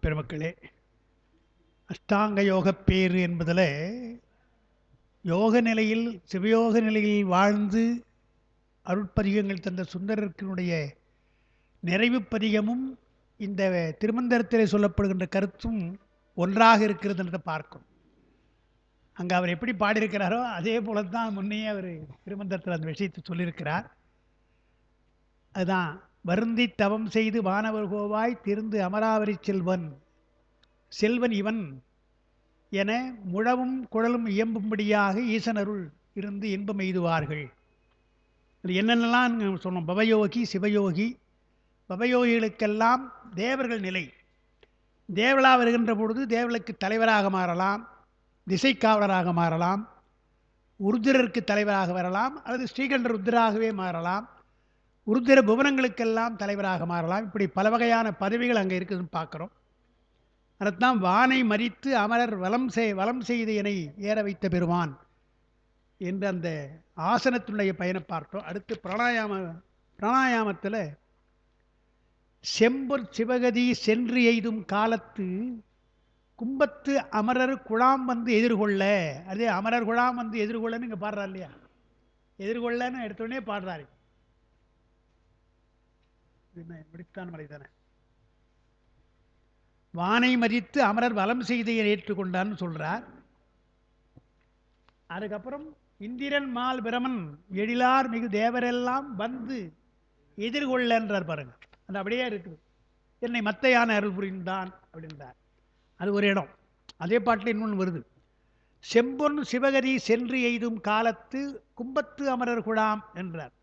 பெருமக்களே, அஷ்டாங்க யோக பேறு என்பதில் யோக நிலையில் சிவயோக நிலையில் வாழ்ந்து அருட்பதிகங்கள் தந்த சுந்தரத்தினுடைய நிறைவு பதிகமும் இந்த திருமந்திரத்திலே சொல்லப்படுகின்ற கருத்தும் ஒன்றாக இருக்கிறது என்று பார்க்கும். அங்கே அவர் எப்படி பாடியிருக்கிறாரோ அதே போல தான் முன்னையே அவர் திருமந்திரத்தில் அந்த விஷயத்தை சொல்லியிருக்கிறார். அதுதான் வருந்தி தவம் செய்து வானவர் கோவாய் திருந்து அமராவரி செல்வன் செல்வன் இவன் என முழவும் குழலும் இயம்பும்படியாக ஈசனருள் இருந்து இன்பம் எய்துவார்கள். என்னென்னலாம் சொன்னோம். பவயோகி சிவயோகி. பவயோகிகளுக்கெல்லாம் தேவர்கள் நிலை. தேவலா வருகின்ற பொழுது தேவர்களுக்கு தலைவராக மாறலாம், திசைக்காவலராக மாறலாம், உருத்திரருக்கு தலைவராக வரலாம், அல்லது ஸ்ரீகண்ட ருத்ராகவே மாறலாம், உருத்திர புவனங்களுக்கெல்லாம் தலைவராக மாறலாம். இப்படி பல வகையான பதவிகள் அங்கே இருக்குதுன்னு பார்க்குறோம். அதைத்தான் வானை மறித்து அமரர் வலம் செய்து என ஏற வைத்த பெருமான் என்று அந்த ஆசனத்தினுடைய பயனை பார்த்தோம். அடுத்து பிராணாயாமத்தில் செம்பொற் சிவகதி சென்று எய்தும் காலத்து கும்பத்து அமரர் குழாம் வந்து எதிர்கொள்ள. அதே அமரர் குழாம் வந்து எதிர்கொள்ளன்னு இங்கே பாடுறாரு இல்லையா? எதிர்கொள்ளன்னு எடுத்தோடனே பாடுறாரு. முடித்தான் மலை தானே. வானை மறித்து அமரர் வலம் செய்தியை ஏற்றுக்கொண்டான்னு சொல்றார். அதுக்கப்புறம் இந்திரன் மால் பிரமன் எழிலார் மிகு தேவரெல்லாம் வந்து எதிர்கொள்ளன்றார் பாருங்க. அது அப்படியே இருக்குது. என்னை மத்தையான அருள் புரிந்தான் அப்படின்றார். அது ஒரு இடம். அதே பாட்டில் இன்னொன்று வருது. செம்பொன் சிவகதி சென்று எய்தும் காலத்து கும்பத்து அமரர் குழாம் என்றார்.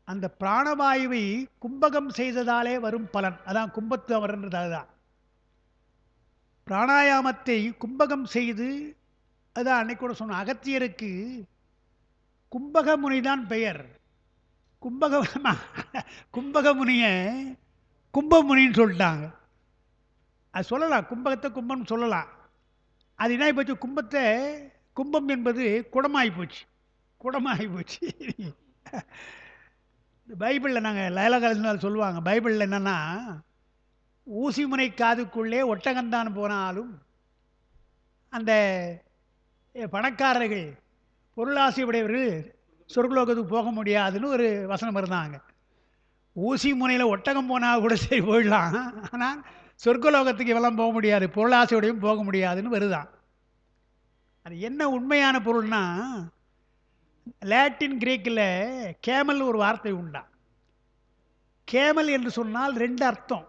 அந்த பிராணவாயுவை கும்பகம் செய்ததாலே வரும் பலன் அதான் கும்பத்து அமரன்றது. அதுதான் பிராணாயாமத்தை கும்பகம் செய்து. அதான் அன்னைக்கு கூட சொன்ன அகத்தியருக்கு கும்பகமுனிதான் பெயர். கும்பகமுனிய கும்பமுனின்னு சொல்லிட்டாங்க. அது சொல்லலாம், கும்பகத்தை கும்பம்னு சொல்லலாம். அது என்ன போச்சு, கும்பத்தை கும்பம் என்பது குடமாகி போச்சு. பைபிளில் நாங்கள் லயலகாலத்தில் சொல்லுவாங்க. பைபிளில் என்னென்னா, ஊசி முனை காதுக்குள்ளே ஒட்டகந்தான் போனாலும் அந்த பணக்காரர்கள் பொருளாசை உடையவர்கள் சொர்க்கலோகத்துக்கு போக முடியாதுன்னு ஒரு வசனம் இருந்தாங்க. ஊசி முனையில் ஒட்டகம் போனால் கூட சரி போயிடலாம், ஆனால் சொர்க்கலோகத்துக்கு இவெல்லாம் போக முடியாது, பொருளாசையோடையும் போக முடியாதுன்னு வருதான். அது என்ன உண்மையான பொருள்னா, லாட்டின் கிரேக்கில் கேமல் ஒரு வார்த்தை உண்டா. கேமல் என்று சொன்னால் ரெண்டு அர்த்தம்.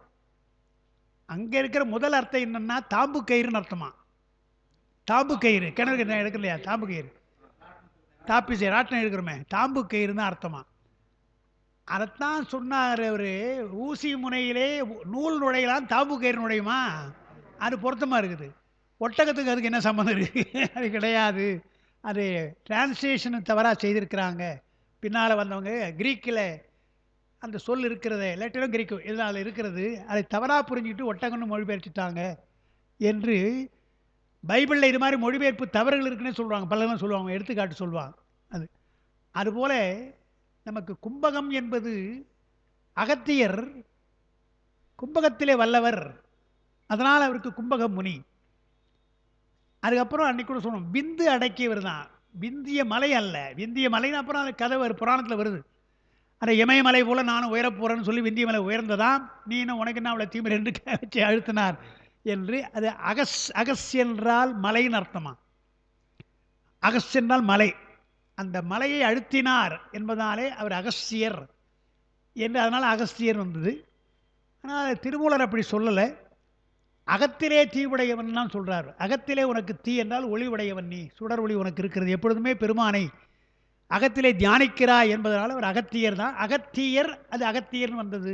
அங்கே இருக்கிற முதல் அர்த்தம் என்னன்னா தாம்பு கயிறுன்னு அர்த்தமா. தாம்பு கயிறு, கிணறு எடுக்க இல்லையா, தாம்பு கயிறு, தாப்பிசை ராட்டினம் எடுக்கிறோமே, தாம்பு கயிறுன்னு அர்த்தமா. அதைத்தான் சொன்னார் அவர். ஊசி முனையிலே நூல் நுழையலாம், தாம்பு கயிறு நுழையுமா? அது பொருத்தமாக இருக்குது. ஒட்டகத்துக்கு அதுக்கு என்ன சம்மந்தம் இருக்குது? அது கிடையாது. அது டிரான்ஸ்லேஷனு தவறாக செய்திருக்கிறாங்க. பின்னால் வந்தவங்க கிரீக்கில் அந்த சொல் இருக்கிறத, லெட்டரும் கிரீக்கும் இதனால் இருக்கிறது, அதை தவறாக புரிஞ்சுக்கிட்டு ஒட்டகம்னு மொழிபெயர்த்துட்டாங்க என்று பைபிளில் இது மாதிரி மொழிபெயர்ப்பு தவறுகள் இருக்குன்னு சொல்லுவாங்க. பலரும் சொல்லுவாங்க, எடுத்துக்காட்டு சொல்லுவாங்க. அதுபோல் நமக்கு கும்பகம் என்பது அகத்தியர் கும்பகத்திலே வல்லவர், அதனால் அவருக்கு கும்பகம் முனி. அதுக்கப்புறம் அன்னைக்கு கூட சொன்னோம், விந்து அடக்கியவர் தான். விந்திய மலை அல்ல, விந்திய மலைன்னு அப்புறம் அந்த கதை புராணத்தில் வருது. அந்த இமயமலை போல நானும் உயரப்போறேன்னு சொல்லி விந்திய மலை உயர்ந்ததாம், நீ இன்னும் உனக்கு என்ன அவ்வளோ தீமை ரெண்டு வச்சு அழுத்தினார் என்று. அது அகஸ் என்றால் மலைன்னு அர்த்தமா. அகஸ் என்றால் மலை. அந்த மலையை அழுத்தினார் என்பதாலே அவர் அகஸ்தியர் என்று, அதனால் அகஸ்தியர் வந்தது. ஆனால் திருமூலர் அப்படி சொல்லலை. அகத்திலே தீ உடையவன் தான் சொல்கிறார். அகத்திலே உனக்கு தீ என்றால் ஒளி உடையவன் நீ, சுடர் ஒளி உனக்கு இருக்கிறது, எப்பொழுதுமே பெருமானை அகத்திலே தியானிக்கிறாய் என்பதனால் அவர் அகத்தியர் தான். அகத்தியர், அது அகத்தியர்னு வந்தது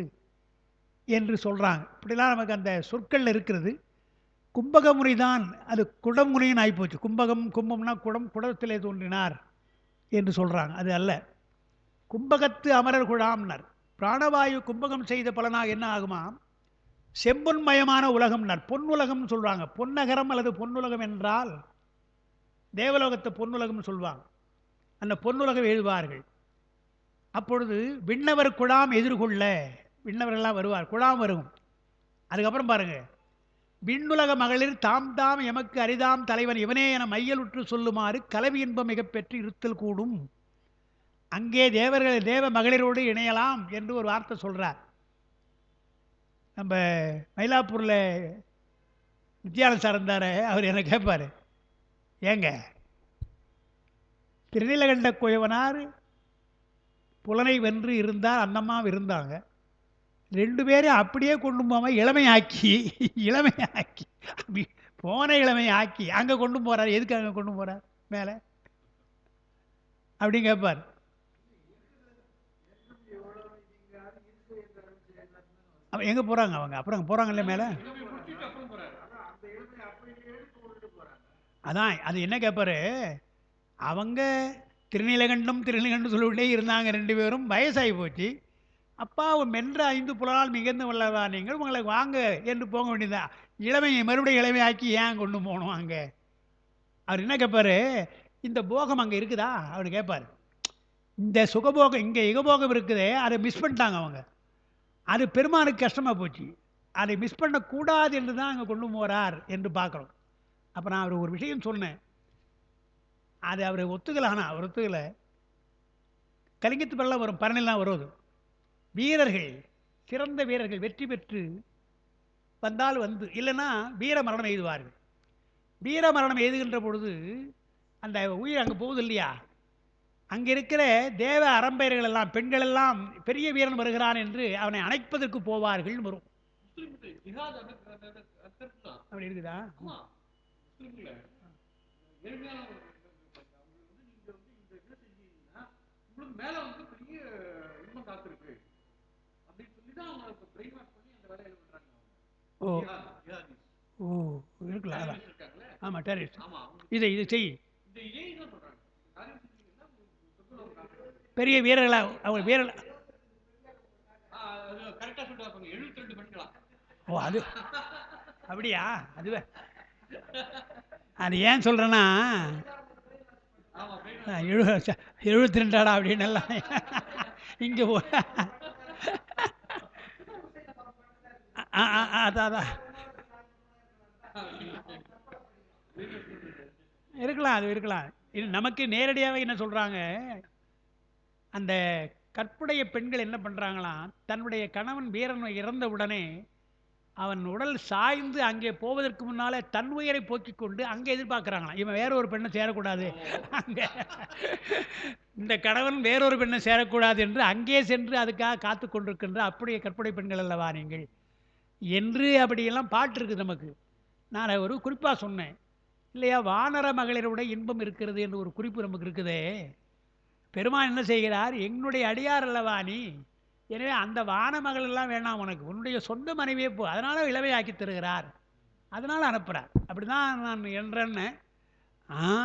என்று சொல்கிறாங்க. இப்படிலாம் நமக்கு அந்த சொற்கள் இருக்கிறது. கும்பகமுனி தான், அது குடமுனின்னு ஆகிப்போச்சு. கும்பகம், கும்பம்னா குடம், குடத்திலே தோன்றினார் என்று சொல்கிறாங்க. அது அல்ல. கும்பகத்து அமரர் குழாம்னர். பிராணவாயு கும்பகம் செய்த பலனாக என்ன ஆகுமா, செம்பொன்மயமான உலகம்னர். பொன்னுலகம் சொல்கிறாங்க. பொன்னகரம் அல்லது பொன்னுலகம் என்றால் தேவலோகத்தை பொன்னுலகம் சொல்லுவாங்க. அந்த பொன்னுலகம் எழுதுவார்கள். அப்பொழுது விண்ணவர் குழாம் எதிர்கொள்ள, விண்ணவர்கள்லாம் வருவார், குழாம் வரும். அதுக்கப்புறம் பாருங்க, விண்ணுலக மகளிர் தாம் தாம் எமக்கு அரிதாம் தலைவன் இவனே என மையலுற்று சொல்லுமாறு கலவி இன்பம் மிக பெற்று இருத்தல் கூடும். அங்கே தேவர்கள் தேவ மகளிரோடு இணையலாம் என்று ஒரு வார்த்தை சொல்றார். நம்ம மயிலாப்பூரில் வித்யானந்த் சார் இருந்தார், அவர் என்ன கேட்பார், ஏங்க திருநீலகண்ட குயவனார் புலனை வென்று இருந்தார், அன்னம்மாவும் இருந்தாங்க, ரெண்டு பேரும் அப்படியே கொண்டு போகாமல் இளமையாக்கி போன இளமையாக்கி அங்கே கொண்டு போகிறார். எதுக்கு அங்கே கொண்டு போகிறார் மேலே அப்படின்னு கேட்பார். எங்கே போகிறாங்க அவங்க? அப்புறம் போகிறாங்கல்ல மேலே. அதான் அது என்ன கேட்பாரு, அவங்க திருநீலகண்டம் சொல்லிவிட்டே இருந்தாங்க, ரெண்டு பேரும் வயசாகி போச்சு, அப்பா மென்ற 5 புலனால் மிகுந்த வல்லவா நீங்கள், உங்களை வாங்க என்று போக வேண்டியதா, இளமையை மறுபடியும் இளமையாக்கி ஏன் கொண்டு போகணும் அங்கே? அவர் என்ன கேட்பாரு, இந்த போகம் அங்கே இருக்குதா அவர் கேட்பார். இந்த சுகபோகம் இங்கே யுகபோகம் இருக்குதே, அதை மிஸ் பண்ணிட்டாங்க அவங்க, அது பெருமானுக்கு கஷ்டமாக போச்சு, அதை மிஸ் பண்ணக்கூடாது என்று தான் அங்கே கொண்டு போகிறார் என்று பார்க்குறோம். அப்போ நான் அவர் ஒரு விஷயம் சொன்னேன், அது அவர் ஒத்துக்கலை. ஆனால் அவர் ஒத்துக்கலை. கலிங்கத்து பள்ளம் வரும், பரணிலாம் வருவது, வீரர்கள் சிறந்த வீரர்கள் வெற்றி பெற்று வந்தால் வந்து, இல்லைன்னா வீர மரணம் எய்துவார்கள். வீர மரணம் எய்துகின்ற பொழுது அந்த உயிர் அங்கே போகுது இல்லையா, அங்கே இருக்கிற தேவ அரம்பையர்கள் எல்லாம், பெண்கள் எல்லாம் பெரிய வீரன் வருகிறான் என்று அவனை அணைப்பதற்கு போவார்கள் வரும். அப்படி இருக்குதா? ஓ ஓ இருக்கலாம். ஆமாம், டெரரிஸ்ட். இதை செய் பெரிய வீரர்களா அவங்க வீரர்கள். ஓ அது அப்படியா? அதுவே அது ஏன் சொல்கிறேன்னா, 72 அப்படின்னு எல்லாம் இங்கே அதான் இருக்கலாம், அது இருக்கலாம். இது நமக்கு நேரடியாக என்ன சொல்கிறாங்க, அந்த கற்புடைய பெண்கள் என்ன பண்ணுறாங்களாம், தன்னுடைய கணவன் வீரன் இறந்த உடனே அவன் உடல் சாய்ந்து அங்கே போவதற்கு முன்னால் தன் உயிரை போக்கிக் கொண்டு அங்கே எதிர்பார்க்குறாங்களாம், இவன் வேறொரு பெண்ணை சேரக்கூடாது, அங்கே இந்த கணவன் வேறொரு பெண்ணை சேரக்கூடாது என்று அங்கே சென்று அதுக்காக காத்து கொண்டிருக்கின்ற அப்படியே கற்புடைய பெண்கள் அல்லவா நீங்கள் என்று அப்படியெல்லாம் பாட்டு இருக்குது நமக்கு. நான் ஒரு குறிப்பாக சொன்னேன் இல்லையா, வானர மகளிரோட இன்பம் இருக்கிறது என்று ஒரு குறிப்பு நமக்கு இருக்குதே. பெருமான் என்ன செய்கிறார், என்னுடைய அடியார் அல்லவா நீ, எனவே அந்த வான மகள் எல்லாம் வேணாம் உனக்கு, உன்னுடைய சொந்த மனைவியே போ, அதனால் இளவையாக்கி தருகிறார், அதனால் அனுப்புகிறார். அப்படி தான் நான் என்றேன்னு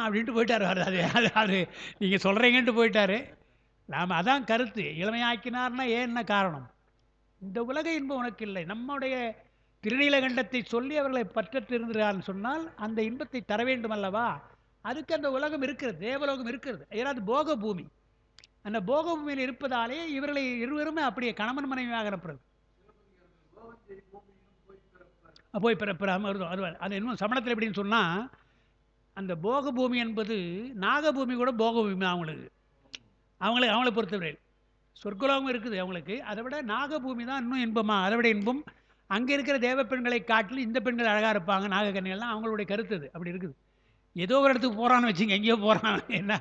அப்படின்ட்டு போயிட்டார். அது அது அது நீங்கள் சொல்கிறீங்கன்ட்டு போயிட்டார். நாம் அதான் கருத்து, இளமையாக்கினார்னா ஏன் காரணம், இந்த உலக இன்பம் உனக்கு இல்லை, நம்முடைய திருநீலகண்டத்தை சொல்லி அவர்களை பற்றற்று இருந்தார்னு சொன்னால் அந்த இன்பத்தை தர வேண்டும் அல்லவா, அதுக்கு அந்த உலகம் இருக்கிறது, தேவலோகம் இருக்கிறது, ஏதாவது போக பூமி, அந்த போக பூமியில் இருப்பதாலே இவர்களை இருவருமே அப்படியே கணவன் மனைவியாக அனுப்புறது. போய் பிறப்பிறாம அது இன்னும் சமணத்தில் எப்படின்னு சொன்னால், அந்த போக பூமி என்பது நாகபூமி கூட போக பூமி அவங்களை பொறுத்தவரை. சொர்க்கலோகம் இருக்குது அவங்களுக்கு, அதை விட நாகபூமி தான் இன்னும் இன்பமா, அதை விட இன்பம். அங்கே இருக்கிற தேவ பெண்களை காட்டிலும் இந்த பெண்கள் அழகாக இருப்பாங்க, நாகக்கன்னிகள்லாம் அவங்களுடைய கருத்து அது அப்படி இருக்குது. ஏதோ ஒரு இடத்துக்கு போகிறான்னு வச்சுங்க, எங்கேயோ போகிறான் என்ன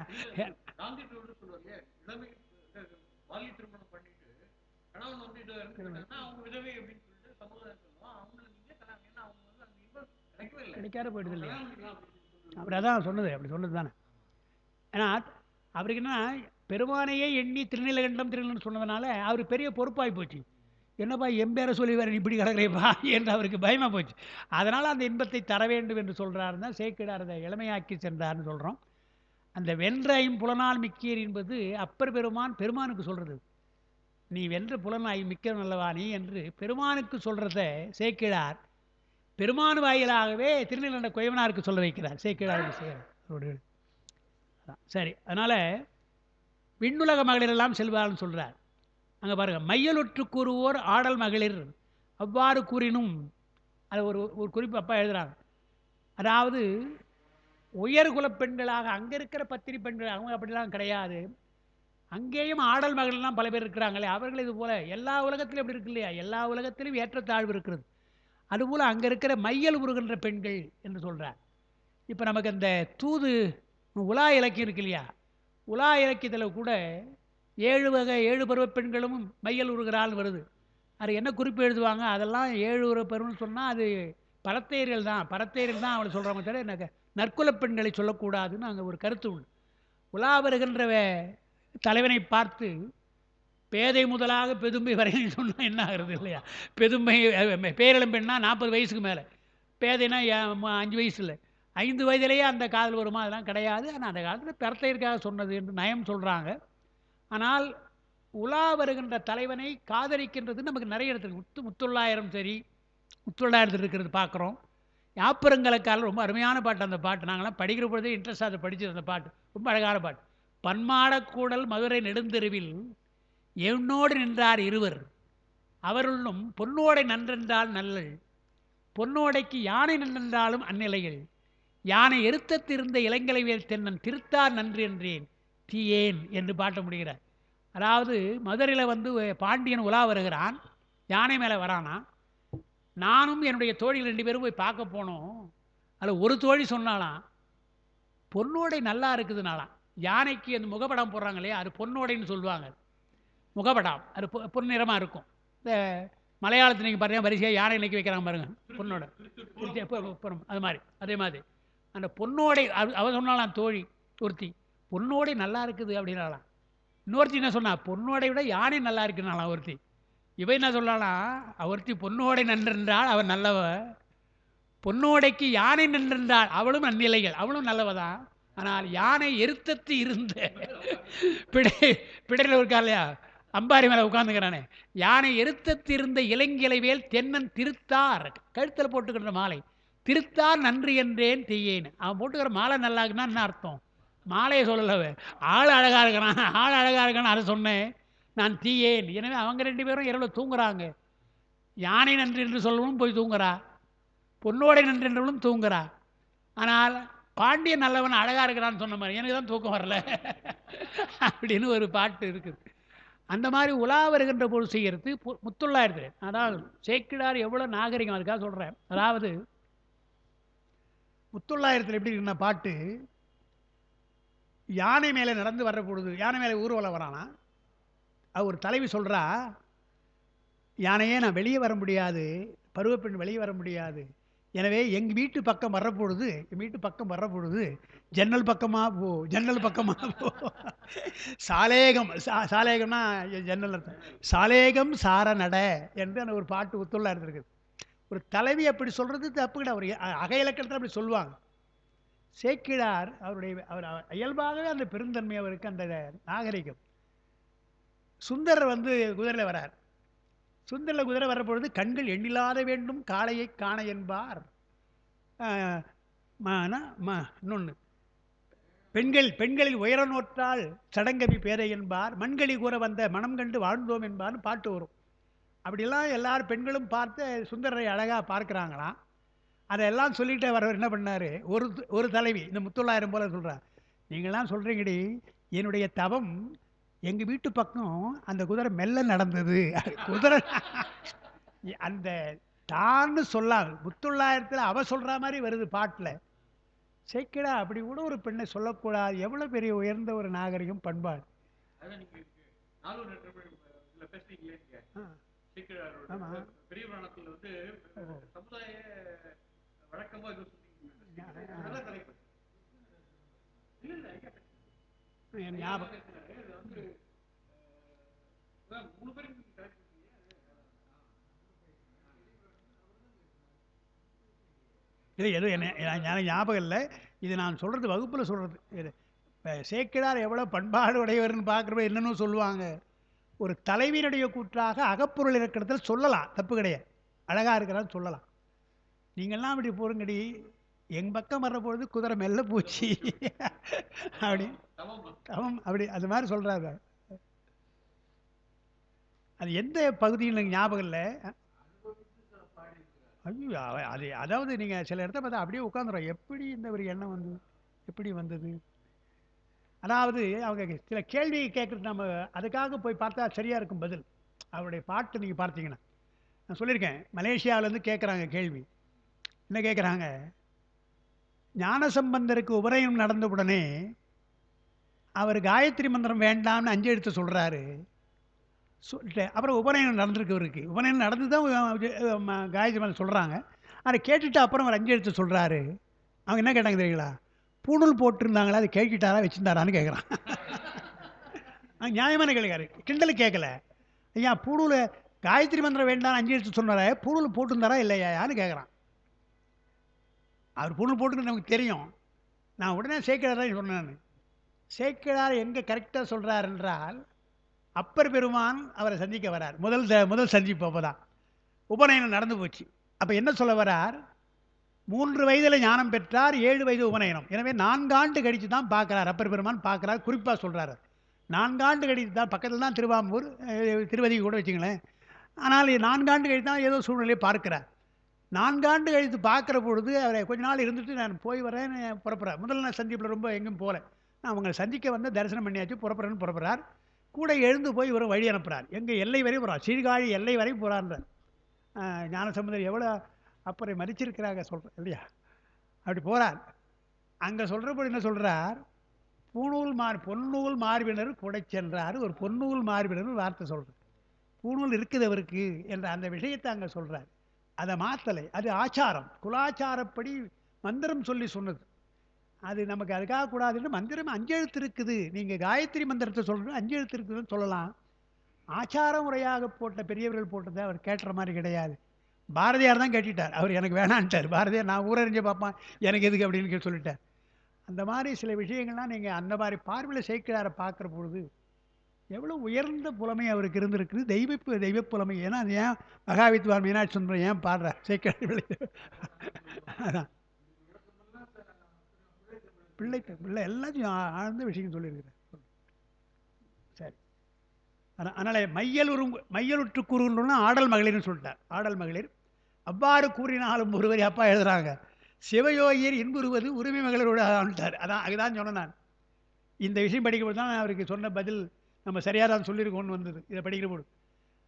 கிடைக்காத போயிடுது இல்லையா, அப்படி அதான் சொன்னது, அப்படி சொன்னது தானே. ஏன்னா அவருக்கு என்ன, பெருமானையே எண்ணி திருநீலகண்டம் சொன்னதுனால அவர் பெரிய பொறுப்பாகி போச்சு. என்னப்பா எம்பேரை சொல்லி வேறு இப்படி கிடக்கிறேப்பா என்று அவருக்கு பயமாக போச்சு. அதனால் அந்த இன்பத்தை தர வேண்டும் என்று சொல்கிறார் தான் சேக்கிடார் அதை இளமையாக்கி சென்றார்னு சொல்கிறோம். அந்த வென்ற புலனால் மிக்கீர் என்பது அப்பர் பெருமானுக்கு சொல்கிறது, நீ வென்ற புலனாய் மிக்க நல்லவா நீ என்று பெருமானுக்கு சொல்கிறத சேக்கிழார் பெருமான் வாயிலாகவே திருநீலகண்ட குயவனாருக்கு சொல்ல வைக்கிறார் சேக்கிழார். சரி, அதனால் விண்ணுலக மகளிர் எல்லாம் செல்வார்னு சொல்கிறார். அங்கே பாருங்கள், மையலுற்று கூறுவோர் ஆடல் மகளிர் அவ்வாறு கூறினும் அது ஒரு ஒரு குறிப்பு அப்பா எழுதுறாங்க. அதாவது உயர்குல பெண்களாக அங்கே இருக்கிற பத்தினி பெண்கள் அவங்க அப்படிலாம் கிடையாது. அங்கேயும் ஆடல் மகள்லாம் பல பேர் இருக்கிறாங்களே, அவர்கள் இது போல எல்லா உலகத்திலும் எப்படி இருக்கு இல்லையா, எல்லா உலகத்திலும் ஏற்றத்தாழ்வு இருக்கிறது. அதுபோல் அங்கே இருக்கிற மையல் உருகின்ற பெண்கள் என்று சொல்கிறார். இப்போ நமக்கு அந்த தூது உலா இலக்கியம் இருக்கு இல்லையா, உலா இலக்கியத்தில் கூட 7 வகை 7 பருவ பெண்களும் மையல் உருகிறாள்னு வருது. அது என்ன குறிப்பு எழுதுவாங்க, அதெல்லாம் 7 உருவ பெருன்னு சொன்னால் அது பரத்தையர்கள் தான், பரத்தையர்கள் தான் அவளை சொல்கிறாங்க தவிர எனக்கு நற்குல பெண்களை சொல்லக்கூடாதுன்னு அங்கே ஒரு கருத்து உண்டு. உலா வருகின்ற தலைவனை பார்த்து பேதை முதலாக பெதும்பை வரைன்னு சொன்னால் என்ன ஆகுறது இல்லையா, பெதும்பை பேரிளம் பெண்ணா 40 வயசுக்கு மேலே, பேதைனா 5 வயசு இல்லை, 5 வயதிலேயே அந்த காதல் வருமா, அதெல்லாம் கிடையாது. ஆனால் அந்த காலத்தில் பெரத்தையருக்காக சொன்னது என்று நயம் சொல்கிறாங்க. ஆனால் உலா வருகின்ற தலைவனை காதலிக்கின்றது நமக்கு நிறைய இடத்துல முத்துள்ளாயிரம் சரி, முத்துள்ளாயிரத்தில் இருக்கிறது பார்க்குறோம். யாப்பரங்கலக்கால ரொம்ப அருமையான பாட்டு அந்த பாட்டு, நாங்களாம் படிக்கிற பொழுதே இன்ட்ரெஸ்டாக அதை படித்தது. அந்த பாட்டு ரொம்ப அழகான பாட்டு. பன்மாடக்கூடல் மதுரை நெடுந்தெருவில் என்னோடு நின்றார் இருவர், அவருள்ளும் பொன்னோடை நன்றென்றால் நல்லள், பொன்னோடைக்கு யானை நன்றென்றாலும் அந்நிலைகள், யானை எருத்தத்திருந்த இளங்கலைவேல் தென்னன் திருத்தார் நன்று என்றேன் தீயேன் என்று பாட்ட முடிகிறார். அதாவது மதுரையில் வந்து பாண்டியன் உலா வருகிறான், யானை மேலே வரானா. நானும் என்னுடைய தோழிகள் 2 பேரும் போய் பார்க்க போனோம். அதில் ஒரு தோழி சொன்னாலாம், பொன்னோடை நல்லா இருக்குதுனாலாம். யானைக்கு அந்த முகப்படம் போடுறாங்க இல்லையா, அது பொன்னோடைன்னு சொல்லுவாங்க. முகப்படம் அது பொன்னிறமாக இருக்கும். இந்த மலையாளத்தில் நீங்கள் பாருங்கள், வரிசையாக யானை நிற்க வைக்கிறாங்க பாருங்கள், பொண்ணோட அது மாதிரி. அதே மாதிரி அந்த பொன்னோடை அவ சொன்னாலாம் தோழி ஒருத்தி, பொன்னோடை நல்லா இருக்குது அப்படின்னாலாம். இன்னொருத்தி என்ன சொன்னா, பொன்னோடை விட யானை நல்லா இருக்குனாலாம் ஒருத்தி. இவ என்ன சொல்லலாம், ஒருத்தி பொன்னோடை நன்றென்றால் அவன் நல்லவ, பொன்னோடைக்கு யானை நன்றென்றால் அவளும் நன்னிலைகள், அவளும் நல்லவதான். ஆனால் யானை எருத்தத்து இருந்த பிடையில் இருக்கா இல்லையா, அம்பாரி மேலே உட்காந்துக்கிறானே, யானை எருத்தத்து இருந்த இளங்கிளைவேல் தென்னன் திருத்தார், கழுத்தில் போட்டுக்கிற மாலை திருத்தார் நன்றி என்றேன் தீயேன். அவன் போட்டுக்கிற மாலை நல்லா இருக்குன்னா என்ன அர்த்தம், மாலையை சொல்லலவே, ஆள் அழகாக இருக்கிறான், ஆள் அழகாக இருக்கான்னு அதை சொன்னேன் நான் தீயேன். எனவே அவங்க 2 பேரும் இரவில் தூங்குறாங்க. யானை நன்றி என்று சொல்லவும் போய் தூங்குறா, பொன்னோடை நன்றி என்றவளும் தூங்குறா. ஆனால் பாண்டியன் நல்லவன் அழகாக இருக்கிறான்னு சொன்ன மாதிரி எனக்கு தான் தூக்கம் வரல அப்படின்னு ஒரு பாட்டு இருக்குது. அந்த மாதிரி உலா வருகின்ற பொருள் செய்கிறது முத்துள்ளாயிரத்து. அதாவது சேக்கிழார் எவ்வளோ நாகரிகம், அதுக்காக சொல்கிறேன். அதாவது முத்துள்ளாயிரத்தில் எப்படி இருக்குன்னா பாட்டு, யானை மேலே நடந்து வர்ற பொழுது, யானை மேலே ஊர்வலம் வரானா, ஒரு தலைவி சொல்கிறா, யானையே நான் வெளியே வர முடியாது, பருவப்பெண் வெளியே வர முடியாது, எனவே எங்கள் வீட்டு பக்கம் வர்ற பொழுது, என் வீட்டு பக்கம் வர்ற பொழுது ஜன்னல் பக்கமாக போ, ஜன்னல் பக்கமாக போ, சாலேகம் சாலேகம்னா ஜன்னல் அர்த்தம், சாலேகம் சார நட என்று அந்த ஒரு பாட்டு உத்துள்ளா இருந்திருக்குது. ஒரு தலைவி அப்படி சொல்கிறது தப்பு கிடையாது, ஒரு அக இலக்கணத்தில் அப்படி சொல்லுவாங்க. சேக்கிழார் அவர் இயல்பாகவே அந்த பெருந்தன்மை அவருக்கு, அந்த நாகரிகம். சுந்தரர் வந்து குதிரையில் வரார், சுந்தரில் குதிரை வர்ற பொழுது கண்கள் எண்ணில்லாத வேண்டும் காளையை காண என்பார். இன்னொன்று, பெண்களில் உயர நோற்றால் சடங்கவி பேதை என்பார், மண்களி கூற வந்த மனம் கண்டு வாழ்ந்தோம் என்பார்னு பாட்டு வரும். அப்படிலாம் எல்லாரும் பெண்களும் பார்த்து சுந்தரரை அழகாக பார்க்குறாங்களாம். அதெல்லாம் சொல்லிட்டு வரவர் என்ன பண்ணார், ஒரு தலைவி இந்த முத்துள்ளாயிரம் போல சொல்கிறார், நீங்களாம் சொல்கிறீங்கடி, என்னுடைய தவம் எங்கள் வீட்டு பக்கம் அந்த குதிரை மெல்ல நடந்தது, குதிரை அந்த தான்னு சொல்லாது, முத்துள்ளாயிரத்தில் அவ சொல்கிற மாதிரி வருது பாட்டில். சேக்கிழா அப்படி கூட ஒரு பெண்ணை சொல்லக்கூடாது, எவ்வளோ பெரிய உயர்ந்த ஒரு நாகரிகம், பண்பாடு. ஞாபகம் இல்லை, எதுவும் என்ன ஞாபகம் இல்லை. இது நான் சொல்கிறது வகுப்பில் சொல்கிறது. இது சேக்கிழார் எவ்வளோ பண்பாடு உடையவர்னு பார்க்குறப்ப என்னென்னு சொல்லுவாங்க. ஒரு தலைவியினுடைய கூற்றாக அகப்பொருள் இருக்கிறதுல சொல்லலாம், தப்பு கிடையாது, அழகாக இருக்கிறான்னு சொல்லலாம். நீங்கள்லாம் அப்படி போருங்கடி, எங்கள் பக்கம் வர்றபொழுது குதிரை மெல்ல போச்சு அப்படி தவம் அப்படி அது மாதிரி சொல்கிறாங்க. அது எந்த பகுதியில் எனக்கு ஞாபகம் இல்லை. ஐயோ! அது அதாவது நீங்க சில இடத்த பார்த்தா அப்படியே உட்காந்துரும். எப்படி இந்த ஒரு எண்ணம் வந்தது? எப்படி வந்தது? அதாவது அவங்க சில கேள்வி கேட்கறது நம்ம அதுக்காக போய் பார்த்தா சரியா இருக்கும் பதில். அவருடைய பாட்டு நீங்க பார்த்தீங்கன்னா. நான் சொல்லியிருக்கேன். மலேசியாவிலேருந்து கேட்குறாங்க கேள்வி. என்ன கேட்குறாங்க? ஞானசம்பந்தருக்கு உபநயனம் நடந்த உடனே, அவர் காயத்ரி மந்திரம் வேண்டாம்னு 5 எழுத்து சொல்றாரு. சொல்லிட்டேன். அப்புறம் உபநயனம் நடந்திருக்கு அவருக்கு. உபநயனம் நடந்து தான் காயத்ரி மந்திரம் சொல்றாங்க. அத கேட்டுட்டு அப்புறம் ஒரு 5 எழுத்து சொல்றாரு. அவங்க என்ன கேட்டாங்க தெரியுங்களா? பூணூல் போட்டிருந்தாங்களா? அத கேட்டுட்டாரா? வச்சிருந்தாரான்னு கேட்குறான். நியாயமான கேள்வி. கிண்டலுக்கு கேட்கல. ஐயா பூணூல காயத்ரி மந்திரம் வேண்டாம்னு 5 எழுத்து சொன்னாரே, பூணூல் போட்டிருந்தாரா இல்லையான்னு கேட்குறான். அவர் பூணூல் போட்டுருக்கிறது நமக்கு தெரியும். நான் உடனே சேக்கிழார் தான் சொன்னேன் நானு. சேக்கிழார் எங்க கரெக்ட்டா சொல்றார் என்றால், அப்பர் பெருமான் அவரை சந்திக்க வரார். முதல் சந்திப்பு அப்பதான். உபநயனம் நடந்து போச்சு. அப்ப என்ன சொல்ல வரார்? 3 வயதில ஞானம் பெற்றார், 7 வயது உபநயனம். எனவே 4 ஆண்டு கழிச்சு தான் பார்க்கிறார். அப்பர் பெருமான் பார்க்கிறார். குறிப்பா சொல்றாரு. 4 ஆண்டு கழித்து தான் பக்கத்துல தான் திருவாமூர், திருவதி கூட வச்சுங்களேன். ஆனால் 4 ஆண்டு கழித்து தான் ஏதோ சூழ்நிலையை பார்க்கிறார். 4 ஆண்டு கழித்து பார்க்கிற பொழுது அவரை கொஞ்ச நாள் இருந்துட்டு நான் போய் வரேன்னு புறப்படுறார். முதல் நாள் சந்திப்பில் ரொம்ப எங்கேயும் போகல. நான் அவங்களை சந்திக்க வந்து தரிசனம் பண்ணியாச்சு, புறப்படுறேன்னு புறப்படுறார். கூட எழுந்து போய் இவரை வழி அனுப்புகிறார். எங்கள் எல்லை வரை போகிறார். சீர்காழி எல்லை வரை போகிறான்றார். ஞானசம்பந்தர் எவ்வளோ அப்பரை மதிச்சிருக்கிறாங்க சொல்கிறேன் இல்லையா? அப்படி போகிறார். அங்கே சொல்கிறபடி என்ன சொல்கிறார்? பொன்னூல் மார்பினர் குடை சென்றார். ஒரு பொன்னூல் மார்பினர் வார்த்தை சொல்கிறார். பூணூல் இருக்குது அவருக்கு என்ற அந்த விஷயத்தை அங்கே சொல்கிறார். அதை மாற்றலை. அது ஆச்சாரம், குலாச்சாரப்படி மந்திரம் சொல்லி சொன்னது. அது நமக்கு அதுக்காக கூடாதுன்னு மந்திரம் 5 எழுத்து இருக்குது. நீங்கள் காயத்ரி மந்திரத்தை சொல்கிறது 5 எழுத்து இருக்குதுன்னு சொல்லலாம். ஆச்சார முறையாக போட்ட பெரியவர்கள் போட்டதை அவர் கேட்டுற மாதிரி கிடையாது. பாரதியார் தான் கேட்டுட்டார். அவர் எனக்கு வேணான்ட்டார். பாரதியார் நான் ஊரறிஞ்சு பார்ப்பேன், எனக்கு எதுக்கு அப்படின்னு சொல்லிட்டார். அந்த மாதிரி சில விஷயங்கள்லாம் நீங்கள் அந்த மாதிரி பார்வையில் சேக்கிழாரை பார்க்குற பொழுது எவ்வளோ உயர்ந்த புலமை அவருக்கு இருந்திருக்குது. தெய்வ புலமை. ஏன்னா அது ஏன் மகாவித்வான் மீனாட்சி சுந்தரம் ஏன் பாடுறார் சேக்கிழார்? அதான் பிள்ளை எல்லாத்தையும் ஆழ்ந்த விஷயம் சொல்லியிருக்கிறேன். சரி. அதனால் மையலுற்று கூறுகின்றோன்னா ஆடல் மகளிர்னு சொல்லிட்டார். ஆடல் மகளிர் அவ்வாறு கூறினாலும் ஒருவரை அப்பா எழுதுறாங்க. சிவயோகியர் இன்புறுவது உரிமை மகளிரோடு ஆண்டார். அதுதான் சொன்னேன் நான். இந்த விஷயம் படிக்கும்போது தான் அவருக்கு சொன்ன பதில் நம்ம சரியாக தான் சொல்லியிருக்கோன்னு வந்தது. இதை படிக்கிற போது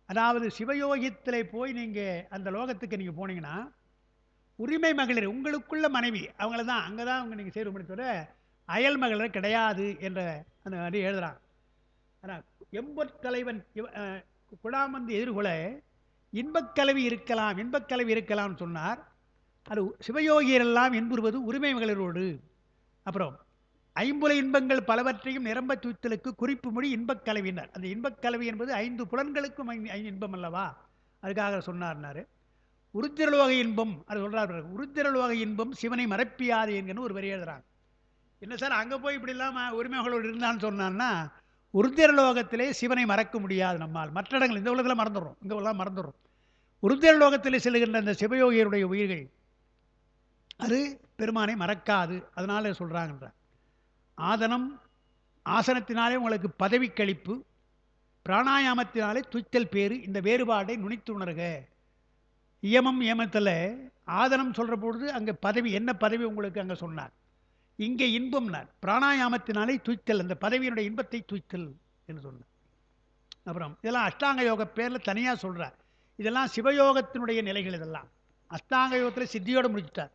அதாவது சிவயோகியத்தில் போய் நீங்கள் அந்த லோகத்துக்கு நீங்கள் போனீங்கன்னா உரிமை மகளிர் உங்களுக்குள்ள மனைவி அவங்கள தான் அங்கே தான் அவங்க நீங்கள் சேரும்படி தவிர அயல் மகளிர் கிடையாது என்ற அந்த மாதிரி எழுதுகிறாங்க. ஆனால் எம்பொற்கலைவன் குடாமந்து எதிர்கொள்ள இன்பக்கலவி இருக்கலாம்னு சொன்னார். அது சிவயோகியர் எல்லாம் இன்புறுவது உரிமை மகளிரோடு. அப்புறம் ஐம்புல இன்பங்கள் பலவற்றையும் நிரம்ப துய்த்தலுக்கு குறிப்பு மொழி இன்பக்கலவினார். அந்த இன்பக்கலவி என்பது 5 புலன்களுக்கும் இன்பம் அல்லவா, அதுக்காக சொன்னார்னாரு. உருத்திரலோக இன்பம் அது சொல்றாரு. உருத்திரலோக இன்பம் சிவனை மறப்பியாது என்கிற ஒரு வரி எழுதுறாங்க. என்ன சார் அங்கே போய் இப்படி இல்லாமல் உரிமைகளோடு இருந்தான்னு சொன்னான்னா, உருத்திரலோகத்திலே சிவனை மறக்க முடியாது நம்மால். மற்ற இடங்கள் இந்த உலகத்தில் மறந்துடுறோம், இந்த உலகம் மறந்துடுறோம். உருத்திரலோகத்தில் செல்கின்ற அந்த சிவயோகியருடைய உயிர்கள் அது பெருமானை மறக்காது. அதனால சொல்றாங்கன்ற ஆதனம் ஆசனத்தினாலே உங்களுக்கு பதவி கழிப்பு, பிராணாயாமத்தினாலே துய்த்தல் பேரு. இந்த வேறுபாடை நுனித்து உணர்க. இயமம் ஏமத்தில் ஆதனம் சொல்ற பொழுது அங்கே பதவி என்ன பதவி உங்களுக்கு அங்கே சொன்னார். இங்கே இன்பம்னார். பிராணாயாமத்தினாலே துய்த்தல், அந்த பதவியினுடைய இன்பத்தை துய்த்தல் என்று சொன்னார். அப்புறம் இதெல்லாம் அஷ்டாங்க யோக பேரில் தனியாக சொல்கிறார். இதெல்லாம் சிவயோகத்தினுடைய நிலைகள். இதெல்லாம் அஷ்டாங்க யோகத்தில் சித்தியோடு முடிச்சுட்டார்.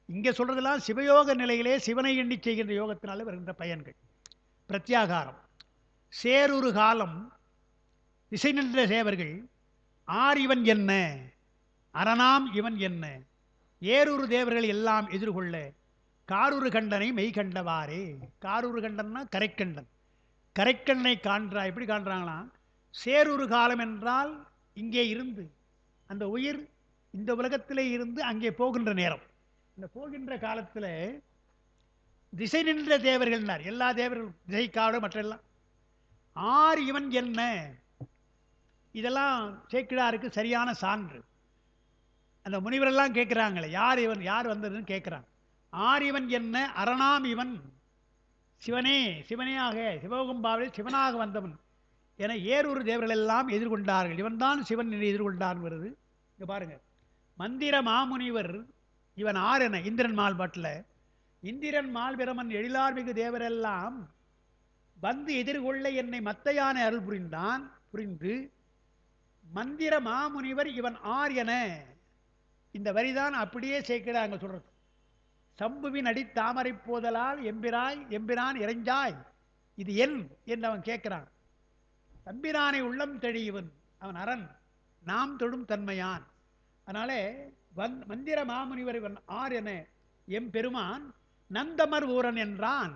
இங்கே சொல்கிறதெல்லாம் சிவயோக நிலையிலே சிவனை எண்ணி செய்கின்ற யோகத்தினாலே வருகின்ற பயன்கள். பிரத்யாகாரம் சேருரு காலம் திசை நின்ற சேவர்கள் ஆர் இவன் என்ன அரணாம் இவன் என்ன ஏரூரு தேவர்கள் எல்லாம் எதிர்கொள்ள காரூரு கண்டனை மெய் கண்டவாரே. காரூரு கண்டன்னா கரைக்கண்டன். கரைக்கண்ணை காண்றா. எப்படி காண்றாங்களாம்? சேரூரு காலம் என்றால் இங்கே இருந்து அந்த உயிர் இந்த உலகத்திலே இருந்து அங்கே போகின்ற நேரம். இந்த போகின்ற காலத்தில் திசை நின்ற தேவர்கள்னார். எல்லா தேவர்களும் திசைக்காடு மற்றெல்லாம் ஆர் இவன் என்ன. இதெல்லாம் சேக்கிழாருக்கு சரியான சான்று. அந்த முனிவரெல்லாம் கேட்குறாங்களே யார் இவன், யார் வந்ததுன்னு கேட்குறாங்க. ஆர் இவன் என்ன அரணாம் இவன், சிவனே சிவனேயாக சிவகம்பாவில் சிவனாக வந்தவன் என ஏரூர் தேவர்கள் எல்லாம் எதிர்கொண்டார்கள். இவன் தான் சிவன் எதிர்கொண்டான் வருது. இங்கே பாருங்க, மந்திர மாமுனிவர் இவன் ஆரென இந்திரன் மால் பாட்டில் இந்திரன் மால் பிரமன் எழிலார்மிகு தேவரெல்லாம் வந்து எதிர்கொள்ள என்னை மத்தையான அருள் புரிந்து மந்திர மாமுனிவர் இவன் ஆர் என இந்த வரிதான் அப்படியே சேர்க்கிறாங்க சொல்றது. சம்புவின் அடி தாமரை போதலால் எம்பிரான் இறைஞ்சாய் இது என் என்று அவன் கேட்கிறான். தம்பிரானை உள்ளம் தெளிவன் அவன் அரண் நாம் தொடும் தன்மையான். அதனாலே மந்திர மாமுனிவர் இவன் ஆர் என எம்பெருமான் நந்தமர் ஊரன் என்றான்.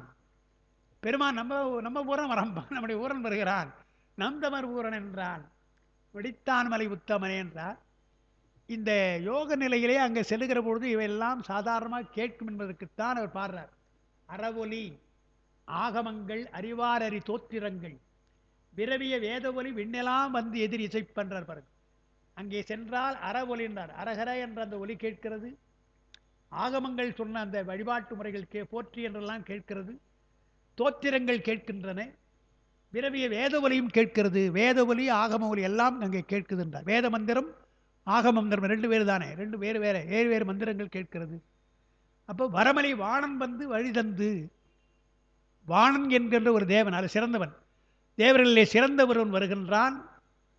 பெருமான் நம்ம ஊரன் வரம்பான், நம்முடைய ஊரன் வருகிறான். நந்தமர் ஊரன் என்றான். வெடித்தான் மலை உத்தமனே என்றார். இந்த யோக நிலையிலே அங்கே செல்லுகிற பொழுது இவையெல்லாம் சாதாரணமாக கேட்கும் என்பதற்குத்தான் அவர் பாடுறார். அறவொலி ஆகமங்கள் அறிவாரறி தோத்திரங்கள் விரவிய வேதவொலி விண்ணெல்லாம் வந்து எதிர் இசைப்பன்றார் பாருங்க. அங்கே சென்றால் அறவொலி என்றார். அரகர என்ற அந்த ஒலி கேட்கிறது. ஆகமங்கள் சொன்ன அந்த வழிபாட்டு முறைகள் போற்றி என்றெல்லாம் கேட்கிறது. தோத்திரங்கள் கேட்கின்றன. விரவிய வேத ஒலியும் கேட்கிறது. வேத ஒலி ஆகம ஒலி எல்லாம் அங்கே கேட்குதுன்றார். வேத மந்திரம் ஆகம மந்திரம் ரெண்டு வேறு தானே, ரெண்டு வேறு மந்திரங்கள் கேட்கிறது. அப்போ வரமலை வாணன் வந்து வழி தந்து, வாணன் என்கின்ற ஒரு தேவன், அது சிறந்தவன், தேவர்களிலே சிறந்தவன் வருகின்றான்.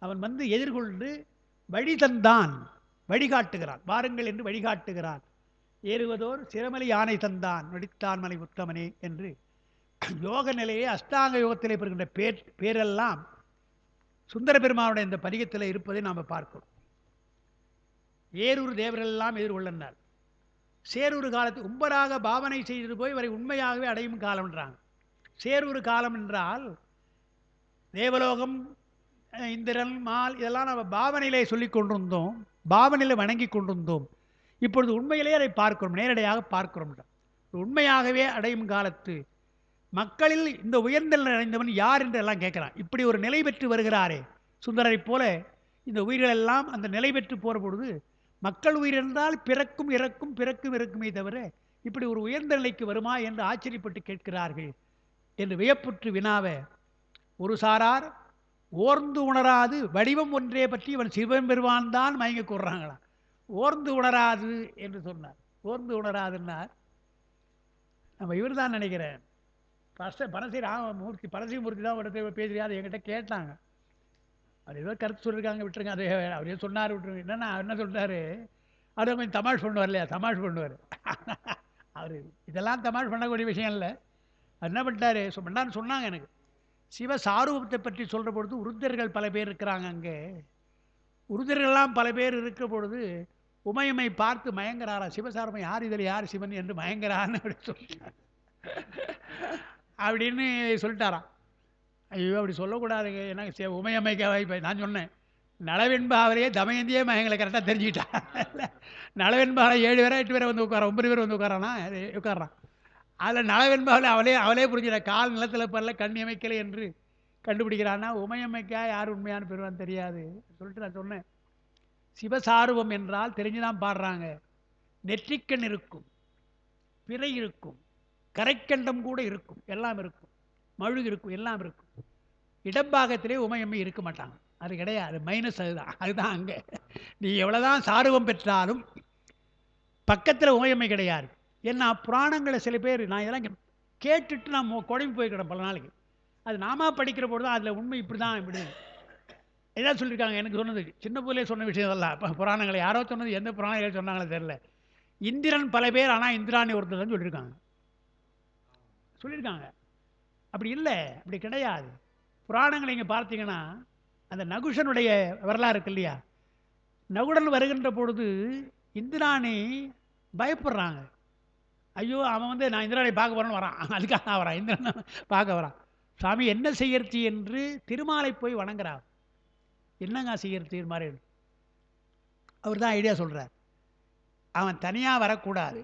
அவன் வந்து எதிர்கொண்டு வழி தந்தான், வழிகாட்டுகிறான். வாருங்கள் என்று வழிகாட்டுகிறான். ஏறுவதோர் சிறமலை யானை தந்தான் நொடித்தான் மலை உத்தமனே என்று யோக நிலையை அஷ்டாங்க யோகத்திலே பெறுகின்ற பேரெல்லாம் சுந்தர பெருமானுடைய இந்த பதிகத்தில் இருப்பதை நாம் பார்க்கிறோம். ஏரூர் தேவர்கள் எல்லாம் எதிர்கொள்ளனார். சேரூர் காலத்து உம்பராக பாவனை செய்து போய் வரை உண்மையாகவே அடையும் காலம் என்றாங்க. சேரூர் காலம் என்றால் தேவலோகம், இந்திரன், மால் இதெல்லாம் நம்ம பாவனையிலே சொல்லிக் கொண்டிருந்தோம், பாவனையில் வணங்கி கொண்டிருந்தோம். இப்பொழுது உண்மையிலே அதை பார்க்கிறோம், நேரடியாக பார்க்கிறோம். உண்மையாகவே அடையும் காலத்து மக்களில் இந்த உயர்ந்த நிலை அடைந்தவன் யார் என்று எல்லாம் கேட்கிறான். இப்படி ஒரு நிலை பெற்று வருகிறாரே சுந்தரரை போல இந்த உயிர்கள் எல்லாம் அந்த நிலை பெற்று போகிற பொழுது மக்கள் உயிர் என்றால் பிறக்கும் இறக்கும் பிறக்கும் இறக்குமே தவிர இப்படி ஒரு உயர்ந்த நிலைக்கு வருமா என்று ஆச்சரியப்பட்டு கேட்கிறார்கள் என்று வியப்புற்று வினாவ ஒரு சாரார் ஓர்ந்து உணராது வடிவம் ஒன்றே பற்றி இவன் சிவபெருமான் தான் மயங்க கூறுறாங்களாம். ஓர்ந்து உணராது என்று சொன்னார். ஓர்ந்து உணராதுன்னார் நம்ம இவர் தான் நினைக்கிறேன். பனசி ராமமூர்த்தி, பனசிமூர்த்தி தான் ஒருத்தர் பேசுறியா, அது என்கிட்ட கேட்டாங்க. அவர் ஏதோ கருத்து சொல்லியிருக்காங்க, விட்டுருங்க, அது அவரே சொன்னார், விட்டுருங்க. என்னன்னா என்ன சொல்கிறாரு, அவர் கொஞ்சம் தமாஷ் பண்ணுவார் இல்லையா, தமாஷ் பண்ணுவார் அவர். இதெல்லாம் தமாஷ் பண்ணக்கூடிய விஷயம் இல்லை. அது என்ன பண்ணிட்டாரு பண்ணான்னு சொன்னாங்க. எனக்கு சிவசாரூபத்தை பற்றி சொல்கிற பொழுது உருத்தர்கள் பல பேர் இருக்கிறாங்க. அங்கே உருத்தர்கள்லாம் பல பேர் இருக்கிற பொழுது உமையம்மை பார்த்து மயங்கராரா. சிவசாரூபம் யார், இதில் யார் சிவன் என்று மயங்கரான்னு அப்படி சொல்லிட்டார் அப்படின்னு சொல்லிட்டாராம். ஐயோ அப்படி சொல்லக்கூடாதுங்க, ஏன்னா உமையம்மைக்காக இப்போ நான் சொன்னேன். நலவெண்பாவிலேயே தமயந்தியே மயங்களை கரெக்டாக தெரிஞ்சுக்கிட்டா. நலவெண்பாவில் 7 பேரா 8 பேரை வந்து உட்காரான், 9 பேர் வந்து உட்காரானா, உட்காரான். அதில் நலவெண்பாவில் அவளே புரிஞ்சுக்கிற கால் நிலத்தில் பரல கண்ணி அமைக்கலை என்று கண்டுபிடிக்கிறான்னா உமையம்மைக்கா யார் உண்மையான பெறுவான்னு தெரியாது சொல்லிட்டு நான் சொன்னேன். சிவசாருவம் என்றால் தெரிஞ்சுதான் பாடுறாங்க. நெற்றிக்கண் இருக்கும், பிறை இருக்கும், கரைக்கண்டம் கூட இருக்கும், எல்லாம் இருக்கும், மழுகு இருக்கும், எல்லாம் இருக்கும். இடம்பாகத்திலே உமையம்மை இருக்க மாட்டாங்க, அது கிடையாது. மைனஸ் அதுதான் அங்கே. நீ எவ்வளோதான் சாருவம் பெற்றாலும் பக்கத்தில் உமையம்மை கிடையாது. ஏன்னா புராணங்களை சில பேர் நான் இதெல்லாம் கேட்டுட்டு நான் குழம்பு போய்க்கிறேன் பல நாளைக்கு. அது நாம படிக்கிற பொழுது தான் அதில் உண்மை இப்படி தான் இப்படி எதாவது சொல்லியிருக்காங்க. எனக்கு சொன்னது சின்ன போலே சொன்ன விஷயம் அல்ல. இப்போ புராணங்களை யாரோ சொன்னது, எந்த புராணங்கள் சொன்னாங்களே தெரியல. இந்திரன் பல பேர், ஆனால் இந்திராணி ஒருத்தர் தான் சொல்லியிருக்காங்க. அப்படி இல்லை, அப்படி கிடையாது. புராணங்களை இங்கே பார்த்தீங்கன்னா அந்த நகுஷனுடைய வரலாறு இருக்கு இல்லையா, நகுடன் வருகின்ற பொழுது இந்திராணி பயப்படுறாங்க. ஐயோ அவன் வந்து நான் இந்திராணி பார்க்க போகிறேன்னு வரான், அதுக்காக நான் வரான், இந்திரனை பார்க்க வரான். சாமி என்ன செய்யறது என்று திருமாலை போய் வணங்குறான். என்னங்க செய்யறது மாதிரி அவர் தான் ஐடியா சொல்கிறார். அவன் தனியாக வரக்கூடாது,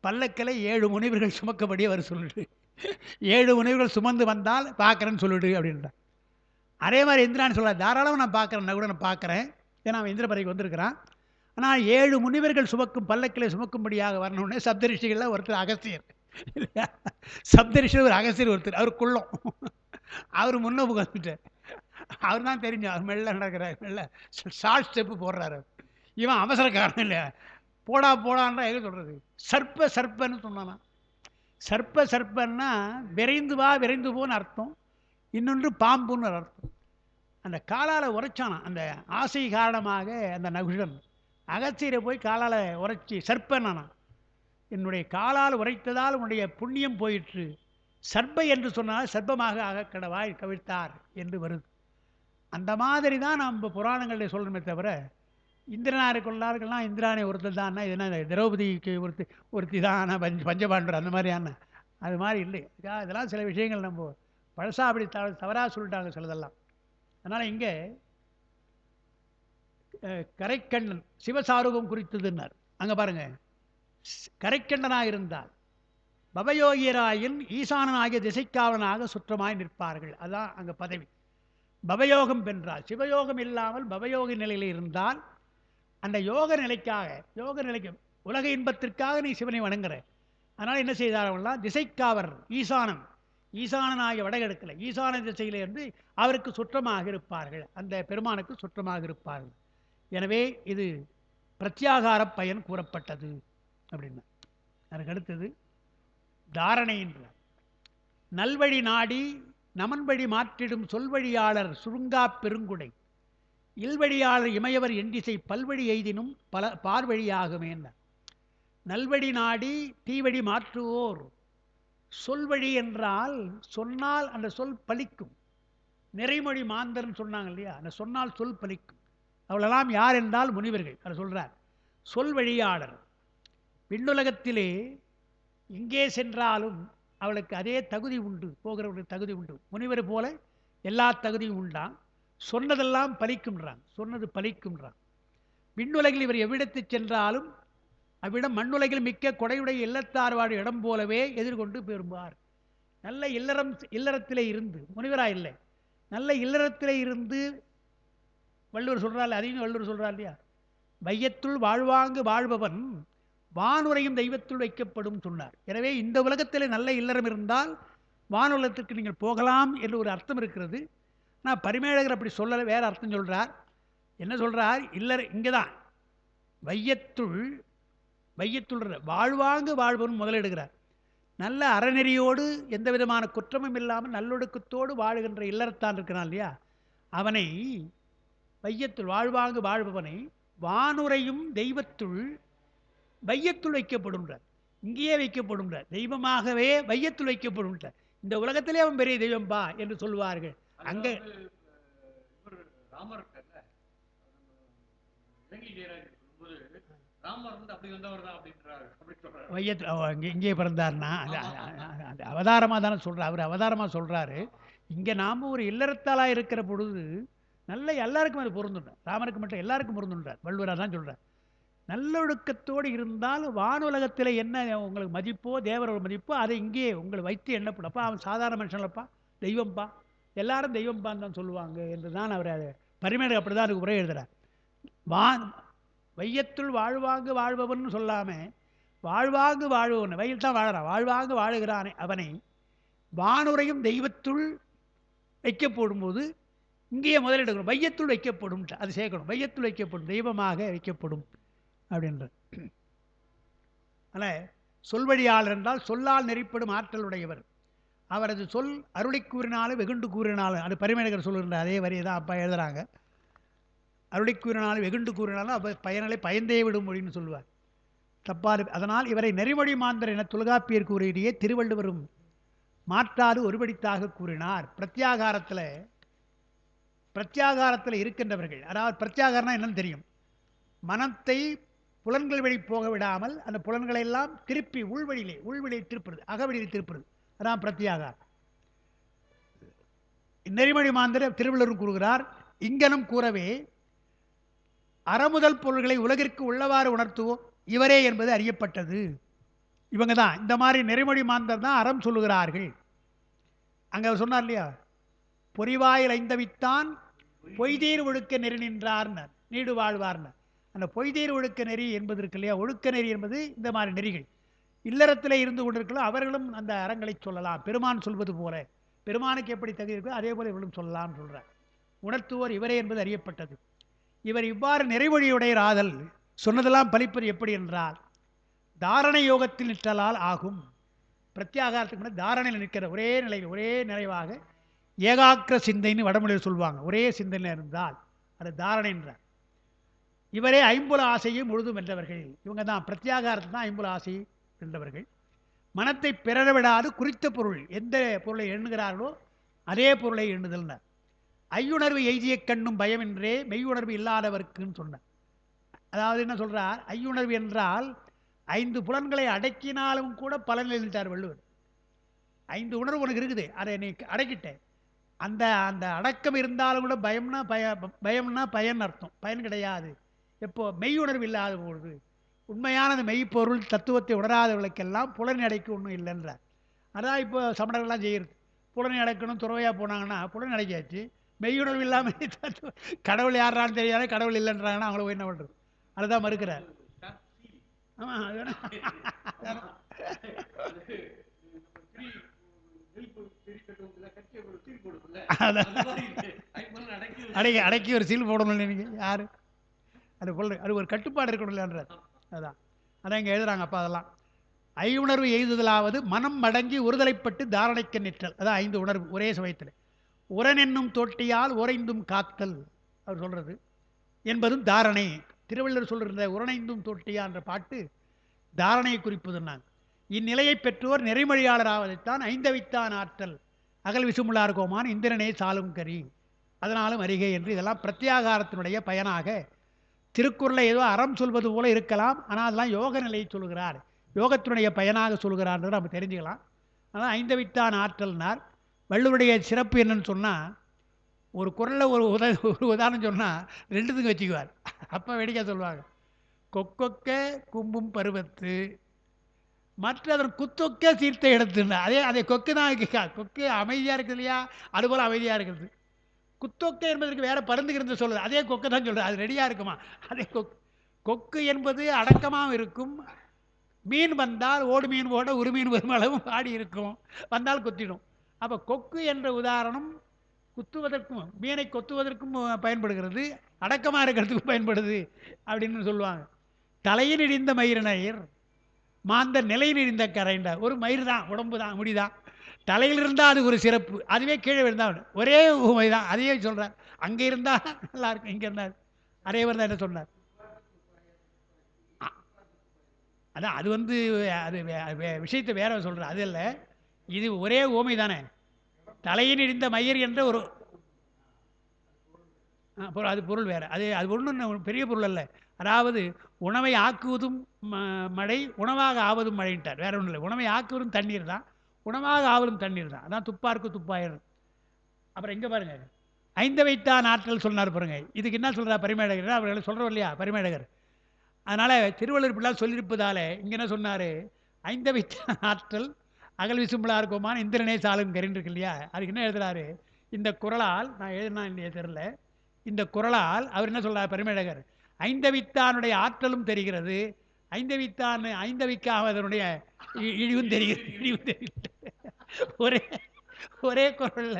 பல்லக்கில் 7 முனிவர்கள் சுமக்கபடியே வர சொல்லிடு, 7 முனிவர்கள் சுமந்து வந்தால் பார்க்குறேன்னு சொல்லிடு அப்படின்றான். அதே மாதிரி இந்திராணி சொல்கிறார், தாராளமாக நான் பார்க்குறேன், நான் கூட நான் பார்க்குறேன், ஏன்னா அவன் இந்திரபரைக்கு வந்திருக்கிறான். ஆனால் 7 முனிவர்கள் சுமக்கும் பல்லக்கில் சுமக்கும்படியாக வரணும்னே சப்தரிஷிகளில் ஒருத்தர் அகஸ்தியர் இல்லையா, சப்தரிஷியில் ஒரு அகஸ்தியர் ஒருத்தர், அவர் குள்ளம், அவர் முன்ன புகழ்ந்துட்டார். அவர் தான் தெரிஞ்சு அவர் மெல்ல நடக்கிறார், மெல்ல ஷார்ட் ஸ்டெப்பு போடுறாரு. இவன் அவசரக்காரன் இல்லை, போடா போடான்னா எங்க சொல்றது, சர்ப்ப சர்ப்பன்னு சொன்னானா. சர்ப்ப சர்ப்பன்னா விரைந்து வா விரைந்து போன்னு அர்த்தம், இன்னொன்று பாம்புன்னு அர்த்தம். அந்த காலால் உரைச்சானா, அந்த ஆசை காரணமாக அந்த நகுஷன் அகத்தியரை போய் காலால் உரைச்சி சர்ப்பனானா, என்னுடைய காலால் உரைத்ததால் உன்னுடைய புண்ணியம் போயிற்று, சர்ப்பை என்று சொன்னால் சர்ப்பமாக அகக்கடவாய் கவிழ்த்தார் என்று வருது. அந்த மாதிரி தான் நம்ம புராணங்களில் சொல்கிறோமே தவிர, இந்திரனாரை கொள்ளார்கள்லாம் இந்திராணி ஒருத்தர் தான், இதுனா திரௌபதிக்கு ஒருத்தி தான் பஞ்சபாண்டர் அந்த மாதிரியான, அது மாதிரி இல்லை. இதெல்லாம் சில விஷயங்கள் நம்ம பழசா அப்படி தவறாக சொல்லிட்டாங்க சிலதெல்லாம். அதனால் இங்கே கரைக்கண்ணன் சிவசாரூபம் குறித்ததுன்னார். அங்கே பாருங்க, கரைக்கண்ணனாக இருந்தால் பவயோகியராயின் ஈசானனாகிய திசைக்காவலனாக சுற்றமாய் நிற்பார்கள். அதுதான் அங்கே பதவி. பவயோகம் வென்றால், சிவயோகம் இல்லாமல் பவயோக நிலையில் இருந்தால், அந்த யோக நிலைக்கு உலக இன்பத்திற்காக நீ சிவனை வணங்குற. அதனால் என்ன செய்தார்கள்னா, திசைக்காவர் ஈசானனாகிய வடகிழக்கில் ஈசான திசையிலிருந்து அவருக்கு சுற்றமாக இருப்பார்கள், அந்த பெருமானுக்கு சுற்றமாக இருப்பார்கள். எனவே இது பிரத்யாகார பயன் கூறப்பட்டது அப்படின்னா. அதுக்கு அடுத்தது தாரணை என்றார். நல்வழி நாடி நமன்வழி மாற்றிடும் சொல்வழியாளர் சுருங்கா பெருங்குடை, இல்வழியாளர் இமையவர் எண்டிசை பல்வழி எய்தினும் பார்வழியாகுமே. நல்வழி நாடி தீவழி மாற்றுவோர், சொல்வழி என்றால் சொன்னால் அந்த சொல் பலிக்கும். நிறைமொழி மாந்தர்னு சொன்னாங்க இல்லையா, அந்த சொன்னால் சொல் பலிக்கும். அவளெல்லாம் யார் என்றால் முனிவர்கள். அதை சொல்றார். சொல் வழியாளர் விண்ணுலகத்திலே இங்கே சென்றாலும் அவளுக்கு அதே தகுதி உண்டு, போகிறவர்களுக்கு தகுதி உண்டு. முனிவர் போல எல்லா தகுதியும் உண்டான். சொன்னதெல்லாம் பலிக்கும்ன்றான், சொன்னது பலிக்கும்ன்றான். விண்ணுலகில் இவர் எவ்விடத்து சென்றாலும் அவ்விடம் மண்ணுலகில் மிக்க கொடையுடைய இல்லத்தார் வாழ இடம் போலவே எதிர்கொண்டு பெறுவார். நல்ல இல்லறத்திலே இருந்து, முனிவரா இல்லை, நல்ல இல்லறத்திலே இருந்து வள்ளுவர் சொல்றாள், அதையும் வள்ளுவர் சொல்றாள் இல்லையா, வையத்துள் வாழ்வாங்கு வாழ்பவன் வானுரையும் தெய்வத்துள் வைக்கப்படும் சொன்னார். எனவே இந்த உலகத்தில் நல்ல இல்லறம் இருந்தால் வானுலகத்திற்கு நீங்கள் போகலாம் என்று ஒரு அர்த்தம் இருக்கிறது. நான் பரிமேழகர் அப்படி சொல்லலை, வேற அர்த்தம் சொல்றார். என்ன சொல்றார், இல்லற இங்கேதான் வையத்துள் வாழ்வாங்கு வாழ்பவன் முதலிடுகிறார். நல்ல அறநெறியோடு எந்த விதமான குற்றமும் இல்லாமல் நல்லொடுக்கத்தோடு வாழுகின்ற இல்லறத்தான் இருக்கிறான் இல்லையா, அவனை வையத்துள் வாழ்வாங்கு வாழ்பவனை வானுரையும் தெய்வத்துள் வையத்துள் வைக்கப்படும்ன்றார். இங்கேயே வைக்கப்படும்ன்றார், தெய்வமாகவே வையத்துள் வைக்கப்படும்ன்றார். இந்த உலகத்திலே அவன் பெரிய தெய்வம்பா என்று சொல்வார்கள். அங்க இங்கே பிறந்தார்னா அவதாரமா தானே சொல்றாரு, அவர் அவதாரமா சொல்றாரு. இங்க நாம ஒரு இல்லறத்தாளா இருக்கிற பொழுது நல்ல எல்லாருக்கும் அது பொருந்தும், ராமருக்கு மட்டும் எல்லாருக்கும் பொருந்துன்றார். வள்ளுவராக தான் சொல்றார். நல்லொழுக்கத்தோடு இருந்தால் வானுலகத்தில் என்ன உங்களுக்கு மதிப்போ, தேவரோட மதிப்போ, அதை இங்கே உங்களை வைத்து எண்ணப்படப்பா அவன் சாதாரண மனுஷன்லப்பா, தெய்வம்பா, எல்லாரும் தெய்வம்பான்னு தான் சொல்லுவாங்க என்று தான் அவர் அதை பரிமேடு அப்படி தான் அதுக்கு உரை எழுதுகிறார். வையத்துள் வாழ்வாங்கு வாழ்பவன் சொல்லாமல் வாழ்வாங்கு வாழ்பவன், வயல் தான் வாழறான், வாழ்வாங்கு வாழுகிறானே அவனை வானுரையும் தெய்வத்துள் வைக்கப்படும்போது இங்கேயே முதலிடணும், வையத்துள் வைக்கப்படும், அது சேர்க்கணும், வையத்துள் வைக்கப்படும், தெய்வமாக வைக்கப்படும் அப்படின்ற. ஆனால் சொல்வழியாளர் என்றால் சொல்லால் நெறிப்படும் ஆற்றல் உடையவர். அவரது சொல் அருளை கூறினாலும் வெகுண்டு கூறினாலும், அது பரிமேலகர் சொல்லுகின்ற அதே வரியை தான் அப்பா எழுதுறாங்க. அருளை கூறினாலும் வெகுண்டு கூறினாலும் அப்போ பயனலை பயந்தே விடும் மொழின்னு சொல்லுவார். தப்பாது. அதனால் இவரை நெறிமொழி மாந்தர் என தொல்காப்பியர் கூறியே திருவள்ளுவரும் மாற்றாது ஒருபடித்தாக கூறினார். பிரத்யாகாரத்தில் இருக்கின்றவர்கள், அதாவது பிரத்யாகாரம்னா என்னன்னு தெரியும், மனத்தை புலன்கள் வழி போக விடாமல் அந்த புலன்களை எல்லாம் திருப்பி உள்வழியை திருப்புறது, அகவழியை திருப்புறது, அதான் பிரத்யாகாரம். நெறிமொழி மாந்தர் திருவள்ளுவர் கூறுகிறார், இங்கனும் கூறவே அறமுதல் பொருள்களை உலகிற்கு உள்ளவாறு உணர்த்துவோம் இவரே என்பது அறியப்பட்டது. இவங்க தான் இந்த மாதிரி நெறிமொழி மாந்தர் தான் அறம் சொல்லுகிறார்கள். அங்க சொன்னார் இல்லையா, பொறிவாயில் ஐந்தவித்தான் பொய்தீர் ஒழுக்க நெறி நின்றார்னர் நீடு வாழ்வார்னர். அந்த பொய்தீர் ஒழுக்க நெறி என்பது இருக்கு இல்லையா, ஒழுக்க நெறி என்பது இந்த மாதிரி நெறிகள் இல்லறத்திலே இருந்து கொண்டிருக்கலாம், அவர்களும் அந்த அறங்களை சொல்லலாம். பெருமான் சொல்வது போல, பெருமானுக்கு எப்படி தகுதி இருக்கோ அதே போல இவர்களும் சொல்லலாம்னு சொல்றார். உணர்த்துவோர் இவரே என்பது அறியப்பட்டது. இவர் இவ்வாறு நிறைவொழியுடையராதல் சொன்னதெல்லாம் பலிப்பது எப்படி என்றால் தாரணை யோகத்தில் நிற்றலால் ஆகும். பிரத்யாகாரத்துக்கு முன்னாடி தாரணையில் நிற்கிற ஒரே நிலையில் ஒரே நிறைவாக ஏகாக்கிர சிந்தைன்னு வடமொழியில் சொல்லுவாங்க. ஒரே சிந்தனையில் இருந்தால் அது தாரணை என்றார். இவரே ஐம்புல ஆசையும் முழுதும் வென்றவர்கள். இவங்க தான் பிரத்யாகாரத்தில் தான் ஐம்புல ஆசை வென்றவர்கள். மனத்தை பிறரவிடாது குறித்த பொருள் எந்த பொருளை எண்ணுகிறார்களோ அதே பொருளை எண்ணுதல்னார். ஐயுணர்வு எய்திய கண்ணும் பயமின்றே மெய்யுணர்வு இல்லாதவர்க்குன்னு சொன்னார். அதாவது என்ன சொல்றார், ஐயுணர்வு என்றால் 5 புலன்களை அடக்கினாலும் கூட பலன் எழுதிட்டார் வள்ளுவர். 5 உணர்வு உனக்கு இருக்குது, அதை நீ அடக்கிட்டேன். அந்த அந்த அடக்கம் இருந்தாலும் கூட பயம்னா பயன் அர்த்தம், பயன் கிடையாது. எப்போ மெய்யுணர்வு இல்லாத பொழுது, உண்மையான அந்த மெய்ப்பொருள் தத்துவத்தை உணராதவர்களுக்கெல்லாம் புலனை அடைக்க ஒன்றும் இல்லைன்றார். அதான் இப்போ சமணர்கள்லாம் செய்கிறது. புலனை அடைக்கணும் துறவையாக போனாங்கன்னா புலனை அடைக்காச்சு, மெய்யுணர்வு இல்லாமல் கடவுள் யாரான்னு தெரியாத கடவுள் இல்லைன்றாங்கன்னா அவங்கள போய் என்ன பண்ணுறது? அதுதான் மறுக்கிறார். ஆமாம், அடக்கி ஒரு சீல் போடணும் நீங்க யாரு அது போல, அது ஒரு கட்டுப்பாடு இருக்கணும் இல்லைன்றார். அதான் இங்கே எழுதுறாங்க. அப்போ அதெல்லாம் ஐயுணர்வு எய்துதலாவது மனம் மடங்கி ஒருதலைப்பட்டு தாரணைக்க நிற்றல். அதான் 5 உணர்வு ஒரே சமயத்தில். உரன் என்னும் தொட்டியால் உரைந்தும் காத்தல் அவர் சொல்றது என்பதும் தாரணை. திருவள்ளுவர் சொல்கிற உரணைந்தும் தொட்டியா என்ற பாட்டு தாரணையை குறிப்பதுன்னாங்க. இந்நிலையை பெற்றோர் நிறைமொழியாளர் ஆவதைத்தான் ஐந்தவித்தான் ஆற்றல் அகல் விசுமுள்ளார் கோமான் இந்திரனே சாலும் கரி அதனாலும் அறிகை என்று இதெல்லாம் பிரத்யாகாரத்தினுடைய பயனாக திருக்குறளை ஏதோ அறம் சொல்வது போல இருக்கலாம். ஆனால் அதெல்லாம் யோக நிலையை சொல்கிறார், யோகத்தினுடைய பயனாக சொல்கிறார்ன்றது நம்ம தெரிஞ்சுக்கலாம். அதான் ஐந்தவித்தான் ஆற்றல்னார். வள்ளுவருடைய சிறப்பு என்னன்னு சொன்னால், ஒரு குறளில் ஒரு உதாரணம் சொன்னால் 2த்துக்கு வச்சுக்குவார். அப்போ வேடிக்கை சொல்லுவாங்க, கொக்கொக்க கும்பும் பருவத்து மற்ற அதன் குத்தொக்க சீர்த்த இடத்துன்னா அதே கொக்கு தான். கொக்கு அமைதியாக இருக்குது இல்லையா, அதுபோல் அமைதியாக இருக்குது. குத்தொக்க என்பதற்கு வேற பருந்துகிறது சொல்லுது, அதே கொக்கு தான் சொல்கிறது. அது ரெடியாக இருக்குமா? அதே கொக்கு என்பது அடக்கமாகவும் இருக்கும். மீன் வந்தால் ஓடு மீன் ஓட ஒரு மீன் வரும் அளவும் ஆடி இருக்கும், வந்தால் கொத்திடும். அப்போ கொக்கு என்ற உதாரணம் குத்துவதற்கும் மீனை கொத்துவதற்கும் பயன்படுகிறது, அடக்கமாக இருக்கிறதுக்கும் பயன்படுது அப்படின்னு சொல்லுவாங்க. தலையில் இடிந்த மயிரினையர் மாந்த நிலையில் இடிந்த கரைண்டார். ஒரு மயிர் தான், உடம்பு தான், முடிதான். தலையில் இருந்தால் அது ஒரு சிறப்பு, அதுவே கீழே விழுந்தால் ஒரே ஊமை தான். அதையே சொல்கிறார். அங்கே இருந்தால் நல்லா இருக்கும், இங்கே இருந்தால் அதே மாதிரி தான் என்ன சொன்னார். அதான் அது அது விஷயத்தை வேற சொல்கிறார், அது இல்லை. இது ஒரே ஊமை தானே. தலையில் இடிந்த மயிர் என்ற ஒரு அது பொருள் வேறு. அது ஒன்றும் பெரிய பொருள் அல்ல. அதாவது உணவை ஆக்குவதும் மழை, உணவாக ஆவதும் மழைன்ட்டார். வேற ஒன்றும் இல்லை. உணவை ஆக்குவதும் தண்ணீர் தான், உணவாக ஆவதும் தண்ணீர் தான். அதான் துப்பாருக்கு துப்பாயிரம். அப்புறம் எங்கே பாருங்க, ஐந்தவைத்தான் ஆற்றல் சொன்னார் பாருங்க. இதுக்கு என்ன சொல்கிறார் பரிமேடகர்? அவர்கள் சொல்கிறோம் இல்லையா பரிமேடகர். அதனால் திருவள்ளுவர் பிள்ளால் சொல்லியிருப்பதால இங்கே என்ன சொன்னார், ஐந்தவைத்தான் ஆற்றல் அகல் விசும்பலா இருக்குமான் இந்திரனே சாலும் கரின்னு இருக்கு இல்லையா. அதுக்கு என்ன எழுதுறாரு, இந்த குறளால் நான் எழுதினா இல்லையே தெரில, இந்த குறளால் அவர் என்ன சொல்றார் பரிமேடகர், ஐந்தவித்தானுடைய ஆற்றலும் தெரிகிறது, ஐந்தவிக்காக அதனுடைய இழிவும் தெரிகிறது. ஒரே ஒரே குறள்ல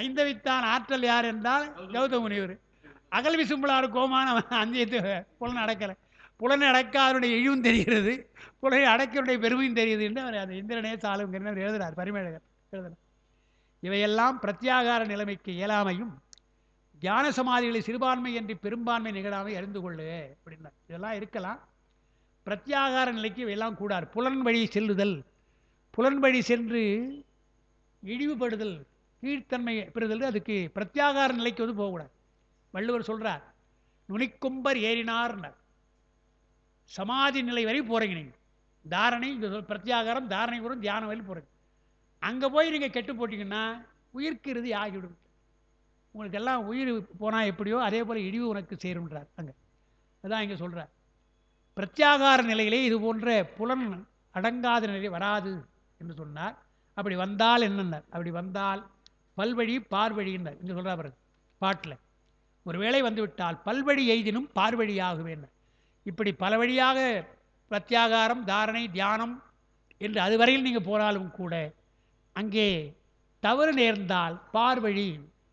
ஐந்தவித்தான் ஆற்றல் யார் என்றால் கௌதம முனிவர். அகல் விசும்பலாறு கோமான அஞ்சு புலனை அடக்கலை, புலனை அடக்க அதனுடைய இழிவும் தெரிகிறது, புலனை அடக்கனுடைய பெருமையும் தெரியுது என்று அவர் அந்த இந்திரனே சாலும் எழுதுகிறார் பரிமேடகர் எழுதுகிறார். இவையெல்லாம் பிரத்யாகார நிலைமைக்கு இயலாமையும் தியான சமாதிகளை சிறுபான்மை என்று பெரும்பான்மை நிகழாமை அறிந்து கொள்ளு அப்படின்னா இதெல்லாம் இருக்கலாம். பிரத்யாகார நிலைக்கு இவையெல்லாம் கூடாது. புலன் வழி செல்லுதல், புலன் வழி சென்று இழிவுபடுதல், கீழ்த்தன்மை பெறுதல், அதுக்கு பிரத்யாகார நிலைக்கு வந்து போகக்கூடாது. வள்ளுவர் சொல்றார், நுனிக்கும்பர் ஏறினார்னார். சமாதி நிலை வரை போறீங்க நீங்கள். தாரணை பிரத்யாகாரம், தாரணை கூட தியானம் வரை போறீங்க. அங்கே போய் நீங்கள் கெட்டு போட்டிங்கன்னா உயிர்க்கு இறுதி ஆகிவிடும். உங்களுக்கு எல்லாம் உயிர் போனால் எப்படியோ அதே போல் இழிவு உனக்கு சேரும்ன்றார். அங்கே அதான் இங்கே சொல்கிறார். பிரத்யாகார நிலையிலே இது போன்ற புலன் அடங்காத நிலை வராது என்று சொன்னார். அப்படி வந்தால் என்னன்னார், அப்படி வந்தால் பல்வழி பார்வழின்னார். இங்கே சொல்கிறா பிறகு பாட்டில், ஒரு வேளை வந்துவிட்டால் பல்வழி எய்தினும் பார்வழியாகுவேன். இப்படி பல வழியாக பிரத்யாகாரம், தாரணை, தியானம் என்று அதுவரையில் நீங்கள் போனாலும் கூட அங்கே தவறு நேர்ந்தால் பார்வழி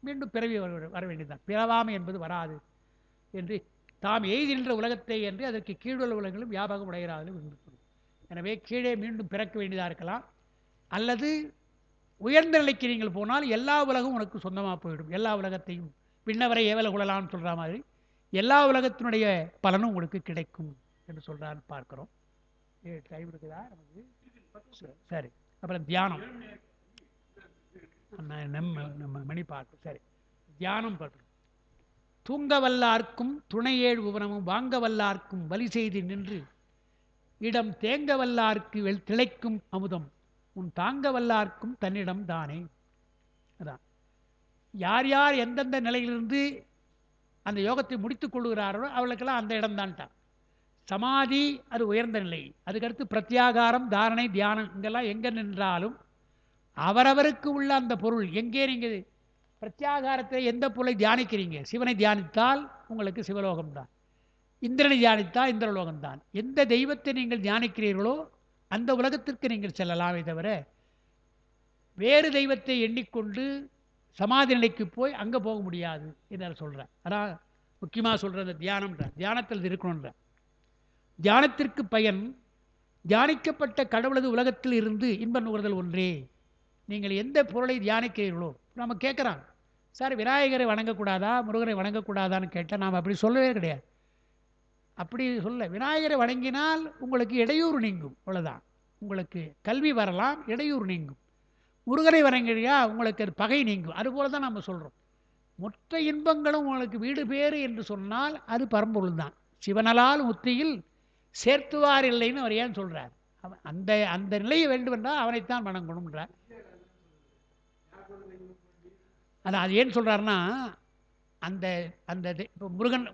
மீண்டும் பிறவி வர வேண்டியதுதான். பிறவாமை என்பது வராது. என்று தாம் எய்தின்ற உலகத்தை என்று அதற்கு கீழுள்ள உலகங்களும் வியாபகம் உடைகிறார்கள் என்று. எனவே கீழே மீண்டும் பிறக்க வேண்டியதாக இருக்கலாம், அல்லது உயர்ந்த நிலைக்கு நீங்கள் போனால் எல்லா உலகம் உனக்கு சொந்தமாக போயிடும். எல்லா உலகத்தையும் விண்ணவரை ஏவல குழலாம்னு சொல்கிற மாதிரி எல்லா உலகத்தினுடைய பலனும் உங்களுக்கு கிடைக்கும் என்று சொல்கிறான்னு பார்க்குறோம். டைம் இருக்குதா நமக்கு? சரி, அப்புறம் தியானம் நம்ம மணி பார்க்கும். சரி, தியானம் பார்க்கணும். தூங்க வல்லார்க்கும் துணையேழு உபனமும் வாங்க வல்லார்க்கும் வலி செய்து நின்று இடம் தேங்க வல்லார்க்கு திளைக்கும் அமுதம் உன் தாங்க வல்லார்க்கும் தன்னிடம் தானே. அதான் யார் யார் எந்தெந்த நிலையிலிருந்து அந்த யோகத்தை முடித்துக் கொள்கிறாரோ அவளுக்கெல்லாம் அந்த இடம் தான்ட்டான். சமாதி அது உயர்ந்த நிலை. அதுக்கடுத்து பிரத்யாகாரம், தாரணை, தியானம் இங்கெல்லாம் எங்கே நின்றாலும் அவரவருக்கு உள்ள அந்த பொருள் எங்கே. நீங்கள் பிரத்யாகாரத்தில் எந்த பொருளை தியானிக்கிறீங்க, சிவனை தியானித்தால் உங்களுக்கு சிவலோகம்தான், இந்திரனை தியானித்தால் இந்திரலோகம்தான். எந்த தெய்வத்தை நீங்கள் தியானிக்கிறீர்களோ அந்த உலகத்திற்கு நீங்கள் செல்லலாமே தவிர வேறு தெய்வத்தை எண்ணிக்கொண்டு சமாதி நிலைக்கு போய் அங்கே போக முடியாது என்று சொல்கிறேன். ஆனால் முக்கியமாக சொல்கிற அந்த தியானத்தில் இருக்கணுன்ற தியானத்திற்கு பயன் தியானிக்கப்பட்ட கடவுளது உலகத்தில் இருந்து இன்ப நுகர்தல் ஒன்றே. நீங்கள் எந்த பொருளை தியானிக்கிறீர்களோ, நம்ம கேட்குறாங்க, சார் விநாயகரை வணங்கக்கூடாதா முருகனை வணங்கக்கூடாதான்னு கேட்டால் நாம் அப்படி சொல்லவே கிடையாது. அப்படி சொல்ல, விநாயகரை வணங்கினால் உங்களுக்கு இடையூறு நீங்கும், அவ்வளோதான். உங்களுக்கு கல்வி வரலாம், இடையூறு நீங்கும். முருகனை வணங்கியா உங்களுக்கு அது பகை நீங்கும். அதுபோல தான் நம்ம சொல்கிறோம். மொத்த இன்பங்களும் உங்களுக்கு வீடு பேறு என்று சொன்னால் அது பரம்பொருள் தான். சிவனலால் முத்தியில் சேர்த்துவார் இல்லைன்னு அவர் ஏன் சொல்கிறார்? அவன் அந்த அந்த நிலையை வேண்டுமென்றால் அவனைத்தான் வணங்கணும்ன்றார். அது ஏன் சொல்கிறாருன்னா, அந்த அந்த இப்போ முருகன்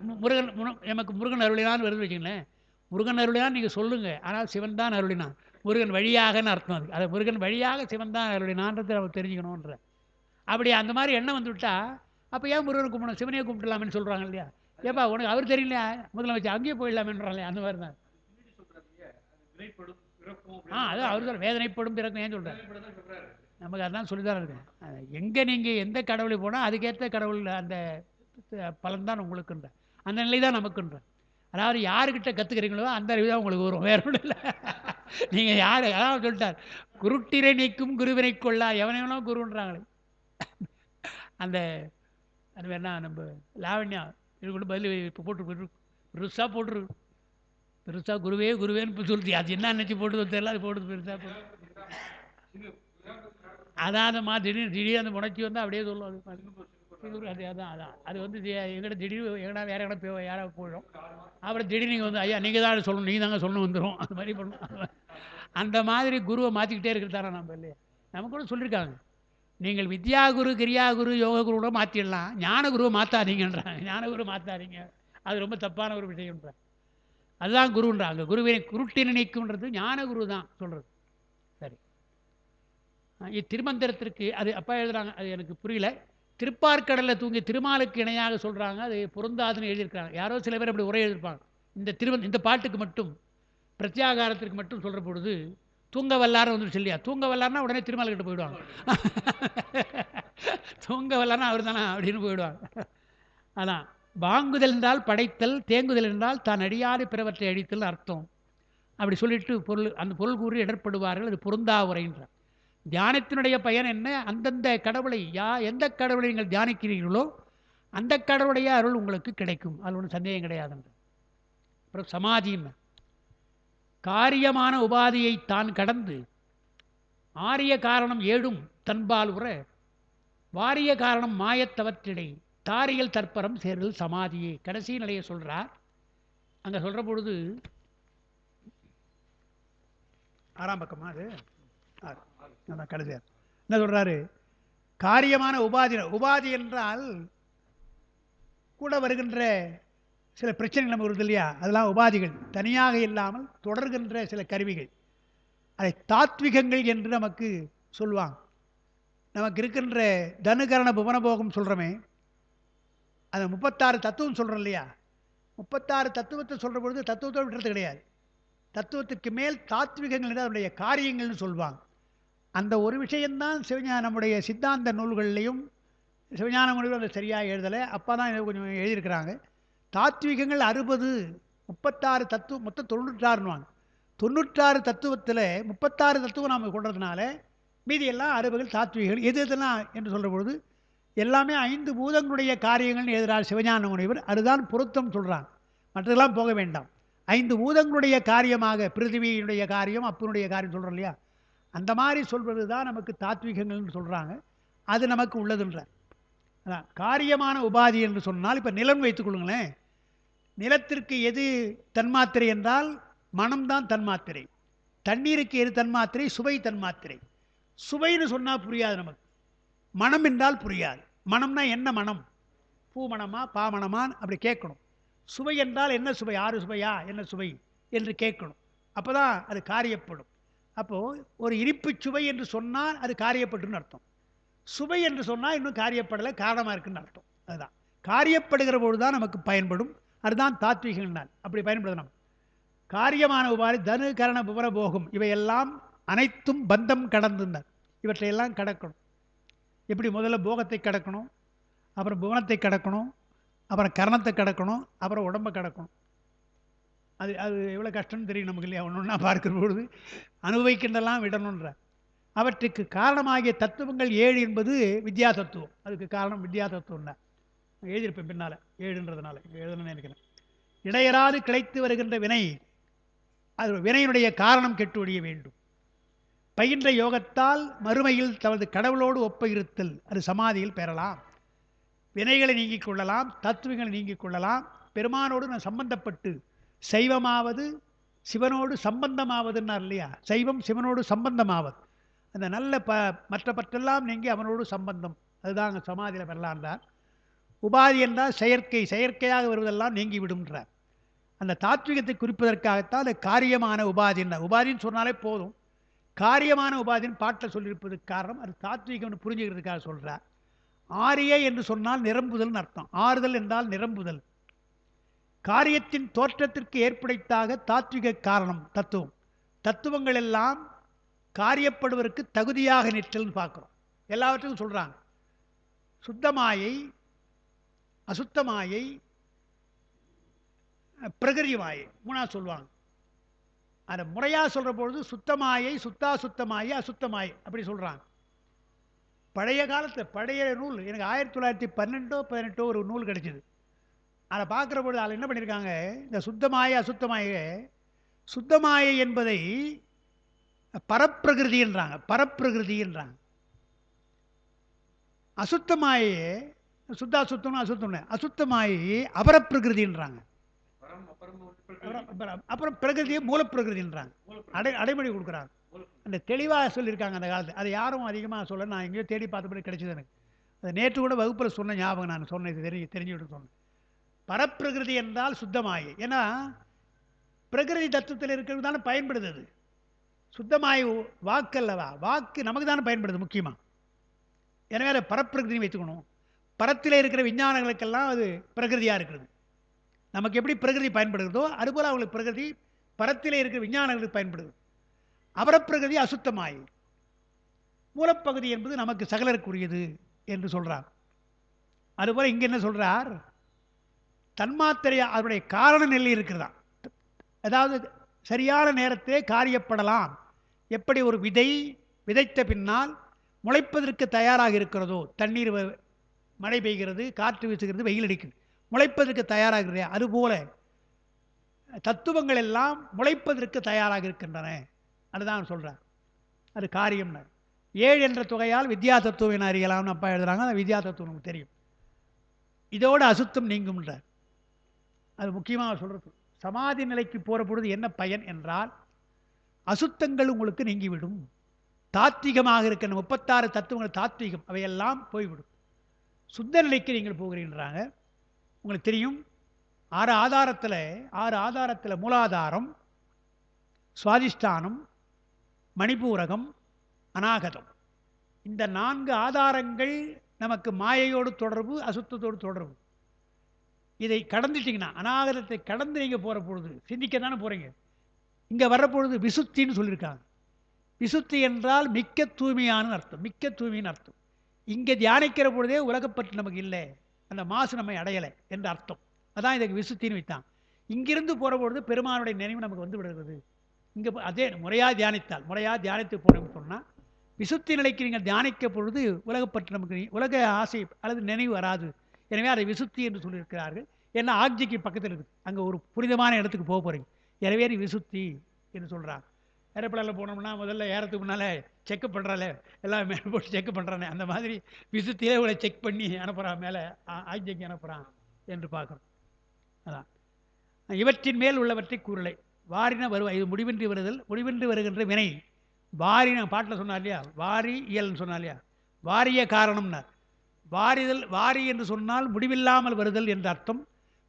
நமக்கு முருகன் அருளினான்னு வருது வச்சுங்களேன். முருகன் அருளினான் நீங்கள் சொல்லுங்கள், ஆனால் சிவன் தான் அருளினான். முருகன் வழியாகன்னு அர்த்தம். அது அதை முருகன் வழியாக சிவன் தான் அருளினான்றதை நம்ம தெரிஞ்சுக்கணுன்ற. அப்படி அந்த மாதிரி எண்ணம் வந்து விட்டா அப்போ ஏன் முருகனை கும்பிடணும், சிவனையை கும்பிடலாமேன்னு சொல்கிறாங்க இல்லையா? ஏப்பா உனக்கு அவர் தெரியலையா, முதல்ல வச்சு அங்கேயே போயிடலாமேன்றாங்களே, அந்த மாதிரி தான். அது அவர் சொல்ல வேதனைப்படும் பிறக்கும் ஏன் சொல்கிறார்? நமக்கு அதான் சொல்லிதான் இருக்கேன். எங்கே நீங்கள் எந்த கடவுளை போனால் அதுக்கேற்ற கடவுள் அந்த பலன்தான் உங்களுக்குன்ற அந்த நிலை தான் நமக்குன்ற. அதாவது யாருக்கிட்ட கற்றுக்கிறீங்களோ அந்த அறிவு தான் உங்களுக்கு வரும், வேற ஒன்றும் இல்லை. நீங்கள் யார் அதாவது சொல்லிட்டார், குருட்டிரை நீக்கும் குருவினை கொள்ளா எவனைவனோ குருன்றாங்களே. அந்த அது வேணா நம்ம லாவண்யா இது கூட பதில் இப்போ போட்டு பெருசாக போட்டுரு, பெருசாக குருவே குருவேன்னு இப்போ சொல்லுது. அது என்ன நினச்சி போட்டு தெரியல, அது போட்டு பெருசாக போட்டு அதான்மா திடீர் அந்த முனைச்சி வந்து அப்படியே சொல்லும். அது அதான் அது வந்து எங்கிட்ட திடீர் எங்கடா வேற எங்கடா யாராவது போயிடும். அப்புறம் திடீர் நீங்கள் வந்து ஐயா நீங்கள் தான் சொல்லணும், நீங்கள் தாங்க சொல்லணும் வந்துடும். அந்த மாதிரி பண்ணணும். அந்த மாதிரி குருவை மாற்றிக்கிட்டே இருக்கிறதாரா நம்ம இல்லையா? நமக்கு கூட சொல்லியிருக்காங்க, நீங்கள் வித்யா குரு, கிரியா குரு, யோக குரு கூட மாற்றிடலாம், ஞான குருவை மாற்றாதீங்கன்றாங்க. ஞான குரு மாற்றாதீங்க, அது ரொம்ப தப்பான ஒரு விஷயம்ன்ற. அதுதான் குருன்றாங்க. குருவினை குருட்டினை நீக்கும்ன்றது ஞான குரு தான் சொல்கிறது. சரி, இத்திருமந்திரத்திற்கு அது அப்பா எழுதுறாங்க, அது எனக்கு புரியல. திருப்பார்கடலில் தூங்கி திருமாலுக்கு இணையாக சொல்கிறாங்க, அது பொருந்தாதுன்னு எழுதியிருக்காங்க. யாரோ சில பேர் அப்படி உரை எழுதியிருப்பாங்க. இந்த பாட்டுக்கு மட்டும் பிரத்யாகாரத்திற்கு மட்டும் சொல்கிற பொழுது தூங்க வல்லாரும் வந்துடுச்சு இல்லையா? தூங்க வல்லார்னா உடனே திருமால்கிட்ட போயிடுவாங்க. தூங்க வல்லார்னா அவர் தானே அப்படின்னு போயிடுவாங்க. அதான் வாங்குதல் என்றால் படைத்தல், தேங்குதல் என்றால் தான் அடியாத பிறவற்றை அடித்தல் அர்த்தம். அப்படி சொல்லிட்டு அந்த பொருள் கூறி இடர்படுவார்கள். அது பொருந்தா உரைன்றார். தியானத்தினுடைய பயன் என்ன? அந்தந்த கடவுளை எந்த கடவுளை நீங்கள் தியானிக்கிறீர்களோ அந்த கடவுளுடைய அருள் உங்களுக்கு கிடைக்கும், அது ஒன்றும் சந்தேகம் கிடையாதுன்ற. அப்புறம் சமாதின்னு காரியமான உபாதியை தான் கடந்து ஆரிய காரணம் ஏழும் தன்பால் உற வாரிய காரணம் மாயத்தவற்றிடை தாரியல் தற்பரம் சேர்தல் சமாதியே. கடைசி நிலையை சொல்கிறார். அங்கே சொல்கிற பொழுது 6ஆம் பக்கமா அது கடைசியார் என்ன சொல்கிறாரு? காரியமான உபாதி என்றால் கூட வருகின்ற சில பிரச்சனைகள் நமக்கு வருது இல்லையா? அதெல்லாம் உபாதிகள், தனியாக இல்லாமல் தொடர்கின்ற சில கருவிகள். அதை தாத்விகங்கள் என்று நமக்கு சொல்லுவாங்க. நமக்கு இருக்கின்ற தனுகரண புவனபோகம் சொல்கிறோமே, அந்த 36 தத்துவம் சொல்கிறோம் இல்லையா? 36 தத்துவத்தை சொல்கிற பொழுது தத்துவத்தை விட்டுறது கிடையாது. தத்துவத்துக்கு மேல் தாத்விகங்கள் என்று அதனுடைய காரியங்கள்னு சொல்லுவாங்க. அந்த ஒரு விஷயம்தான் நம்முடைய சித்தாந்த நூல்கள்லையும் சிவஞான நூல்கள் அதை சரியாக எழுதலை. அப்போ தான் கொஞ்சம் எழுதியிருக்கிறாங்க. தாத்விகங்கள் 60, 36 தத்துவம், மொத்தம் 96ன்னுவாங்க. 96 தத்துவத்தில் 36 தத்துவம் நாம் கொண்டதுனால மீதி எல்லாம் 60 தாத்விகங்கள். எது எதெல்லாம் என்று சொல்கிற பொழுது எல்லாமே 5 பூதங்களுடைய காரியங்கள்னு எழுதுகிறார் சிவஞான முனிவர். அதுதான் பொருத்தம் சொல்கிறாங்க, மற்றதெல்லாம் போக வேண்டாம். 5 பூதங்களுடைய காரியமாக பிருத்திவியினுடைய காரியம், அப்பனுடைய காரியம் சொல்கிறோம் இல்லையா, அந்த மாதிரி சொல்வது தான் நமக்கு தாத்விகங்கள்னு சொல்கிறாங்க. அது நமக்கு உள்ளதுன்றார். அதான் காரியமான உபாதி என்று சொன்னால், இப்போ நிலம் வைத்துக்கொள்ளுங்களேன். நிலத்திற்கு எது தன்மாத்திரை என்றால் மனம்தான் தன்மாத்திரை. தண்ணீருக்கு எது தன்மாத்திரை? சுவை தன்மாத்திரை. சுவைன்னு சொன்னால் புரியாது நமக்கு, மனம் என்றால் புரியாது. மனம்னா என்ன மனம்? பூ மனமா பா மனமான்னு அப்படி கேட்கணும். சுவை என்றால் என்ன சுவை? 6 சுவையா என்ன சுவை என்று கேட்கணும். அப்போ தான் அது காரியப்படும். அப்போது ஒரு இனிப்பு சுவை என்று சொன்னால் அது காரியப்பட்டுன்னு அர்த்தம். சுவை என்று சொன்னால் இன்னும் காரியப்படலை, காரணமாக இருக்குன்னு அர்த்தம். அதுதான் காரியப்படுகிற பொழுது தான் நமக்கு பயன்படும். அதுதான் தாத்விகங்கள். அப்படி பயன்படுத்தணும். காரியமான உபாதி தனு கரண புவரபோகம் இவையெல்லாம் அனைத்தும் பந்தம் கடந்துனர். இவற்றையெல்லாம் கடக்கணும். எப்படி? முதல்ல போகத்தை கடக்கணும், அப்புறம் புவனத்தை கடக்கணும், அப்புறம் கரணத்தை கடக்கணும், அப்புறம் உடம்பை கடக்கணும். அது அது எவ்வளோ கஷ்டம்னு தெரியும் நமக்கு இல்லையா? ஒன்று ஒன்றா பார்க்கிற பொழுது அனுபவிக்கின்றெல்லாம் விடணுன்ற. அவற்றுக்கு காரணமாகிய தத்துவங்கள் 7 என்பது வித்யா தத்துவம். அதுக்கு காரணம் வித்யா தத்துவம் தான். எழுதியிருப்பேன் பின்னால் 7ன்றதுனால எழுதணும்னு நினைக்கிறேன். இடையராது கிடைத்து வருகின்ற வினை, அது வினையினுடைய காரணம் கெட்டு ஒழிய வேண்டும். பயின்ற யோகத்தால் மறுமையில் தமது கடவுளோடு ஒப்ப இருத்தல், அது சமாதியில் பெறலாம். வினைகளை நீங்கிக் கொள்ளலாம், தத்துவங்களை நீங்கிக் கொள்ளலாம். பெருமானோடு நான் சம்பந்தப்பட்டு சைவமாவது சிவனோடு சம்பந்தமாவதுன்னார் இல்லையா? சைவம் சிவனோடு சம்பந்தமாவது. அந்த நல்ல மற்ற பற்றெல்லாம் நீங்கி அவனோடு சம்பந்தம், அதுதான் அங்கே சமாதியில் பெறலான்றார். உபாதி என்றால் செயற்கை, செயற்கையாக வருவதெல்லாம் நீங்கி விடும்ன்றார். அந்த தாத்விகத்தை குறிப்பதற்காகத்தான் அது காரியமான உபாதி என்றார். உபாதின்னு சொன்னாலே போதும். காரியமான உபாதின்னு பாட்டில் சொல்லியிருப்பதுக்கு காரணம் அது தாத்விகம்னு புரிஞ்சுக்கிறதுக்காக சொல்கிறார். ஆரிய என்று சொன்னால் நிரம்புதல்னு அர்த்தம். ஆறுதல் என்றால் நிரம்புதல். காரியத்தின் தோற்றத்திற்கு ஏற்படுத்தாக தாத்விக காரணம் தத்துவம். தத்துவங்கள் எல்லாம் காரியப்படுவதற்கு தகுதியாக நிற்றல்னு பார்க்குறோம். எல்லாவற்றுக்கும் சொல்கிறாங்க. சுத்தமாயை, அசுத்தமாயை, பிரகிருதி மாயை, 3 சொல்லுவாங்க. அதை முறையாக சொல்கிற பொழுது சுத்தமாயை, சுத்தாசுத்தமாயை, அசுத்தமாயை அப்படி சொல்கிறாங்க. பழைய காலத்தில் பழைய நூல் எனக்கு 1912-18 ஒரு நூல் கிடைச்சிது. அதை பார்க்குற பொழுது அதில் என்ன பண்ணியிருக்காங்க, இந்த சுத்தமாயை அசுத்தமாயை, சுத்தமாயை என்பதை பரப்பிரகிருதின்றாங்க, பரப்பிரகிருதின்றாங்க. அசுத்தமாயே சுத்தாசுத்தம்னு அசுத்தம்னு, அசுத்தமாயை அபரப்பிரகிருதின்றாங்க. அப்புறம் பிரகிருதியை மூலப்பிரகிருதின்றாங்க. அடைமொழி கொடுக்குறாங்க. அந்த தெளிவாக சொல்லியிருக்காங்க அந்த காலத்தில். அதை யாரும் அதிகமாக சொல்ல, நான் எங்கேயோ தேடி பார்த்தபடி கிடைச்சது எனக்கு. அதை நேற்று கூட வகுப்பில் சொன்ன ஞாபகம், நான் சொன்னேன், இது தெரிஞ்சுக்கிட்டு சொன்னேன். பரப்பிரகிருதி என்றால் சுத்தமாயை. ஏன்னா பிரகிருதி தத்துவத்தில் இருக்கிறது தானே பயன்படுது. அது சுத்தமாய் வாக்கு அல்லவா, வாக்கு நமக்கு தானே பயன்படுது முக்கியமாக. எனவே அதை பரப்பிரகிருதியும் வைத்துக்கணும். பரத்தில் இருக்கிற விஞ்ஞானங்களுக்கெல்லாம் அது பிரகிருதியாக இருக்கிறது. நமக்கு எப்படி பிரகிருதி பயன்படுகிறதோ அதுபோல் அவங்களுக்கு பிரகிருதி பரத்திலே இருக்கிற விஞ்ஞானங்களுக்கு பயன்படுது. அபரப்பிரகிருதி அசுத்தமாய். மூலப்பகுதி என்பது நமக்கு சகலருக்குரியது என்று சொல்றார். அதுபோல் இங்கே என்ன சொல்றார், தன்மாத்திரை அதனுடைய காரண நிலை இருக்கிறதா, அதாவது சரியான நேரத்திலே காரியப்படலாம். எப்படி ஒரு விதை விதைத்த பின்னால் முளைப்பதற்கு தயாராக இருக்கிறதோ, தண்ணீர் மழை பெய்கிறது, காற்று வீசுகிறது, வெயில் அடிக்குது, முளைப்பதற்கு தயாராக, அதுபோல தத்துவங்கள் எல்லாம் முளைப்பதற்கு தயாராக இருக்கின்றன. அதுதான் சொல்றார். அது காரியம். 7 என்ற தொகையால் வித்யா தத்துவம் என அறியலாம்னு அப்பா எழுதுறாங்க. அந்த வித்யா தத்துவம் நமக்கு தெரியும். இதோடு அசுத்தம் நீங்கும்ன்றார். அது முக்கியமாக சொல்றது. சமாதி நிலைக்கு போகிற பொழுது என்ன பயன் என்றால், அசுத்தங்கள் உங்களுக்கு நீங்கிவிடும். தாத்விகமாக இருக்கிற 36 தத்துவங்கள் தாத்விகம், அவையெல்லாம் போய்விடும். சுத்த நிலைக்கு நீங்கள் போகிறீன்றாங்க. உங்களுக்கு தெரியும், 6 ஆதாரத்தில் மூலாதாரம், சுவாதிஷ்டானம், மணிபூரகம், அநாகதம், இந்த 4 ஆதாரங்கள் நமக்கு மாயையோடு தொடர்பு, அசுத்தத்தோடு தொடர்பு. இதை கடந்துட்டீங்கன்னா, அநாகதத்தை கடந்து நீங்கள் போகிற பொழுது சிந்திக்க தானே போகிறீங்க. இங்கே வர்ற பொழுது விசுத்தின்னு சொல்லியிருக்காங்க. விசுத்தி என்றால் மிக்க தூய்மையான அர்த்தம், மிக்க தூய்மையின் அர்த்தம். இங்கே தியானிக்கிற பொழுதே உலகப்பற்று நமக்கு இல்லை, அந்த மாசு நம்மை அடையலை என்ற அர்த்தம். அதான் இதுக்கு விசுத்தின்னு வைத்தான். இங்கிருந்து போகிற பொழுது பெருமானுடைய நினைவு நமக்கு வந்து விடுகிறது. இங்கே அதே முறையாக தியானித்தால், முறையாக தியானித்து போனோம்னு சொன்னால் விசுத்தி நிலைக்கு நீங்கள் தியானிக்க பொழுது உலகப்பற்று நமக்கு உலக ஆசை அல்லது நினைவு வராது. எனவே அதை விசுத்தி என்று சொல்லியிருக்கிறார்கள். ஏன்னா ஆக்ஜிக்கு பக்கத்தில் இருக்குது, அங்கே ஒரு புனிதமான இடத்துக்கு போக போகிறீங்க, எனவே நீ விசுத்தி என்று சொல்கிறாங்க. ஏரோப்ளேனில் போனோம்னா முதல்ல ஏறத்துக்கு முன்னால் செக்கப் பண்ணுறாலே, எல்லாம் மேலே போட்டு செக் பண்ணுறானே, அந்த மாதிரி விசுத்தியே இவளை செக் பண்ணி அனுப்புகிறான், மேலே ஆக்ஜிக்கு அனுப்புகிறான் என்று பார்க்குறோம். அதான் இவற்றின் மேல் உள்ளவற்றை கூறலை. வாரின வருவா, இது முடிவின்றி வருதல், முடிவின்றி வருகின்ற வினை. வாரின பாட்டில் சொன்னார் இல்லையா, வாரி இயல்னு சொன்னார் இல்லையா, வாரிய காரணம்னார். வாரிதல், வாரி என்று சொன்னால் முடிவில்லாமல் வருதல் என்ற அர்த்தம்.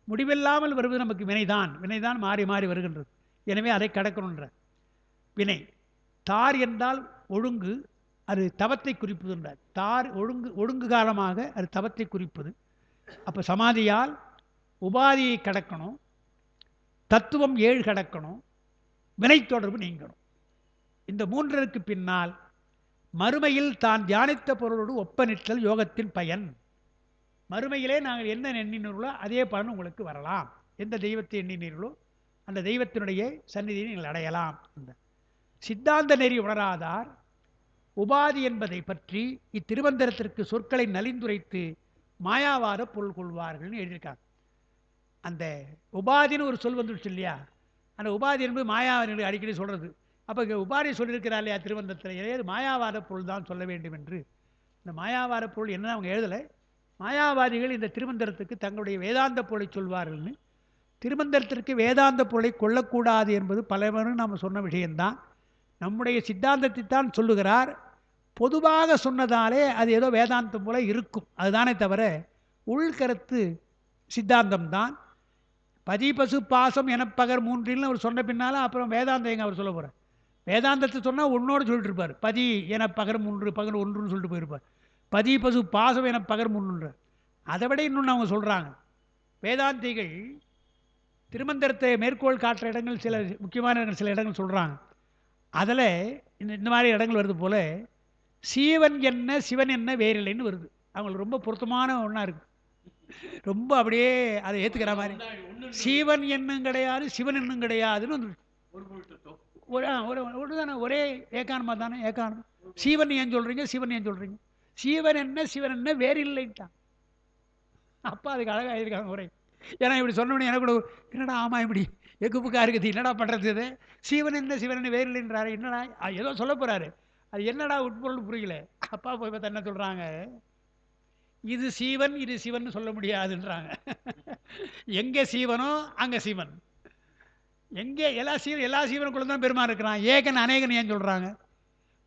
முடிவில்லாமல் வருவது நமக்கு வினைதான், வினைதான் மாறி மாறி வருகின்றது. எனவே அதை கடக்கணுன்ற வினை. தார் என்றால் ஒழுங்கு, அது தவத்தை குறிப்பதுன்றார். தார் ஒழுங்கு, ஒழுங்கு காலமாக அது தவத்தை குறிப்பது. அப்போ சமாதியால் உபாதியை கடக்கணும், தத்துவம் 7 கடக்கணும், வினை தொடர்பு நீங்கணும். இந்த மூன்றிற்கு பின்னால் மறுமையில் தான் தியானித்த பொருளோடு ஒப்பனிற்றல் யோகத்தின் பயன். மறுமையிலே நாங்கள் என்ன எண்ணினீர்களோ அதே பலன் உங்களுக்கு வரலாம். எந்த தெய்வத்தை எண்ணினீர்களோ அந்த தெய்வத்தினுடைய சந்நிதியை நீங்கள் அடையலாம். அந்த சித்தாந்த நெறி உணராதார் உபாதி என்பதை பற்றி இத்திருமந்திரத்திற்கு சொற்களை நலிந்துரைத்து மாயாவாத பொருள் கொள்வார்கள்னு எழுதியிருக்காங்க. அந்த உபாதின்னு ஒரு சொல் வந்துடுச்சு இல்லையா, அந்த உபாதி என்பது மாயாவினுடைய அடிக்கடி சொல்கிறது. அப்போ இங்கே உபாதி சொல்லியிருக்கிறார் இல்லையா திருமந்திரத்தில், ஏதாவது மாயாவாத பொருள் தான் சொல்ல வேண்டும் என்று. இந்த மாயாவாத பொருள் என்ன அவங்க எழுதலை. மாயாவாதிகள் இந்த திருமந்திரத்துக்கு தங்களுடைய வேதாந்த பொருளை சொல்வார்கள்னு. திருமந்திரத்திற்கு வேதாந்த பொருளை கொள்ளக்கூடாது என்பது பலவரும் நாம் சொன்ன விஷயம்தான். நம்முடைய சித்தாந்தத்தை தான் சொல்லுகிறார். பொதுவாக சொன்னதாலே அது ஏதோ வேதாந்தம் போல இருக்கும், அதுதானே தவிர உள்கருத்து சித்தாந்தம்தான். பதி பசு பாசம் எனப்பகர் மூன்றில்னு அவர் சொன்ன பின்னால் அப்புறம் வேதாந்தம் எங்கே அவர் சொல்ல போகிறார். வேதாந்தத்தை சொன்னால் ஒன்றோடு சொல்லிட்டு இருப்பார். பதி என பகர் 3 பகர் 1ன்னு சொல்லிட்டு போயிருப்பார். பதி பசு பாசம் என பகர் 3. அதை விட இன்னொன்று அவங்க சொல்கிறாங்க. வேதாந்திகள் திருமந்திரத்தை மேற்கோள் காட்டுற இடங்கள், சில முக்கியமான இடங்கள், சில இடங்கள் சொல்கிறாங்க. அதில் இந்த மாதிரி இடங்கள் வருது போல் சீவன் என்ன சிவன் என்ன வேறில்லைன்னு வருது. அவங்களுக்கு ரொம்ப பொருத்தமான ஒன்றா இருக்குது. ரொம்ப அப்படியே அதை ஏற்றுக்கிற மாதிரி. சீவன் என்னும் கிடையாது சிவன் என்னும் கிடையாதுன்னு வந்து ஒரு தானே, ஒரே ஏகானமாக தானே, ஏகானம். சீவன் ஏன் சொல்கிறீங்க, சிவன் ஏன் சொல்கிறீங்க? சீவன் என்ன சிவன் என்ன வேறு இல்லைன்ட்டான். அப்பா அதுக்கு அழகாக இருக்காங்க ஒரே. ஏன்னா இப்படி சொன்னோடனே எனக்கு கூட என்னடா ஆமாம் இப்படி எக்குப்புக்கா இருக்குது, என்னடா பண்ணுறது இது, சீவன் என்ன சிவன் என்ன வேறு இல்லைன்றாரு, என்னடா ஏதோ சொல்ல போகிறாரு, அது என்னடா உட்பொருள் புரியல. அப்பா போய் பார்த்து என்ன சொல்கிறாங்க, இது சீவன் இது சிவன் சொல்ல முடியாதுன்றாங்க. எங்கே சீவனோ அங்கே சிவன், எங்கே எல்லா சீவனுக்குள்ள தான் பெருமான் இருக்கிறான். ஏகன் அநேகன் ஏன் சொல்கிறாங்க?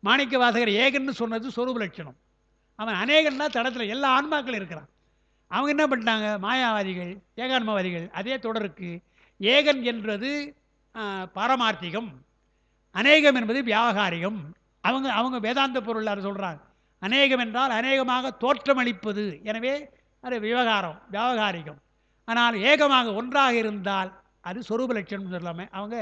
மாணிக்க வாசகர் ஏகன்னு சொன்னது சொரூப லட்சணம். அவன் அநேகன்னா தடத்தில் எல்லா ஆன்மாக்களும் இருக்கிறான். அவங்க என்ன பண்ணிட்டாங்க, மாயாவாதிகள் ஏகான்மவாதிகள் அதே தொடருக்கு ஏகன் என்றது பாரமார்த்திகம், அநேகம் என்பது வியாகாரிகம். அவங்க வேதாந்த பொருள் அதை சொல்கிறாங்க. அநேகம் என்றால் அநேகமாக தோற்றமளிப்பது, எனவே அது விவகாரம் வியாகாரிகம். ஆனால் ஏகமாக ஒன்றாக இருந்தால் அது சொரூப லட்சணம் சொல்லாமல் அவங்க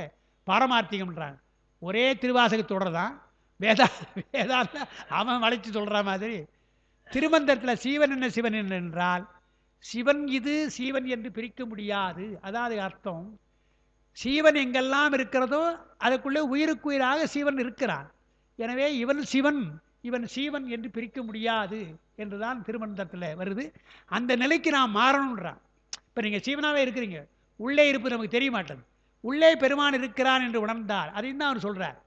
பாரமார்த்திகம்ன்றாங்க. ஒரே திருவாசக தொடர் தான் வேதாந்த அவன் வளைச்சு சொல்கிற மாதிரி. திருமந்திரத்தில் சீவன் என்ன சிவன் என்ன என்றால் சிவன் இது சீவன் என்று பிரிக்க முடியாது. அதாவது அர்த்தம், சீவன் எங்கெல்லாம் இருக்கிறதோ அதுக்குள்ளே உயிருக்குயிராக சீவன் இருக்கிறான். எனவே இவன் சிவன் இவன் சீவன் என்று பிரிக்க முடியாது என்றுதான் திருமந்திரத்தில் வருது. அந்த நிலைக்கு நாம் மாறணுன்றான். இப்போ நீங்கள் சீவனாகவே இருக்கிறீங்க, உள்ளே இருப்பது நமக்கு தெரிய மாட்டேது. உள்ளே பெருமான் இருக்கிறான் என்று உணர்ந்தால் அதையும் தான் அவர் சொல்கிறார்.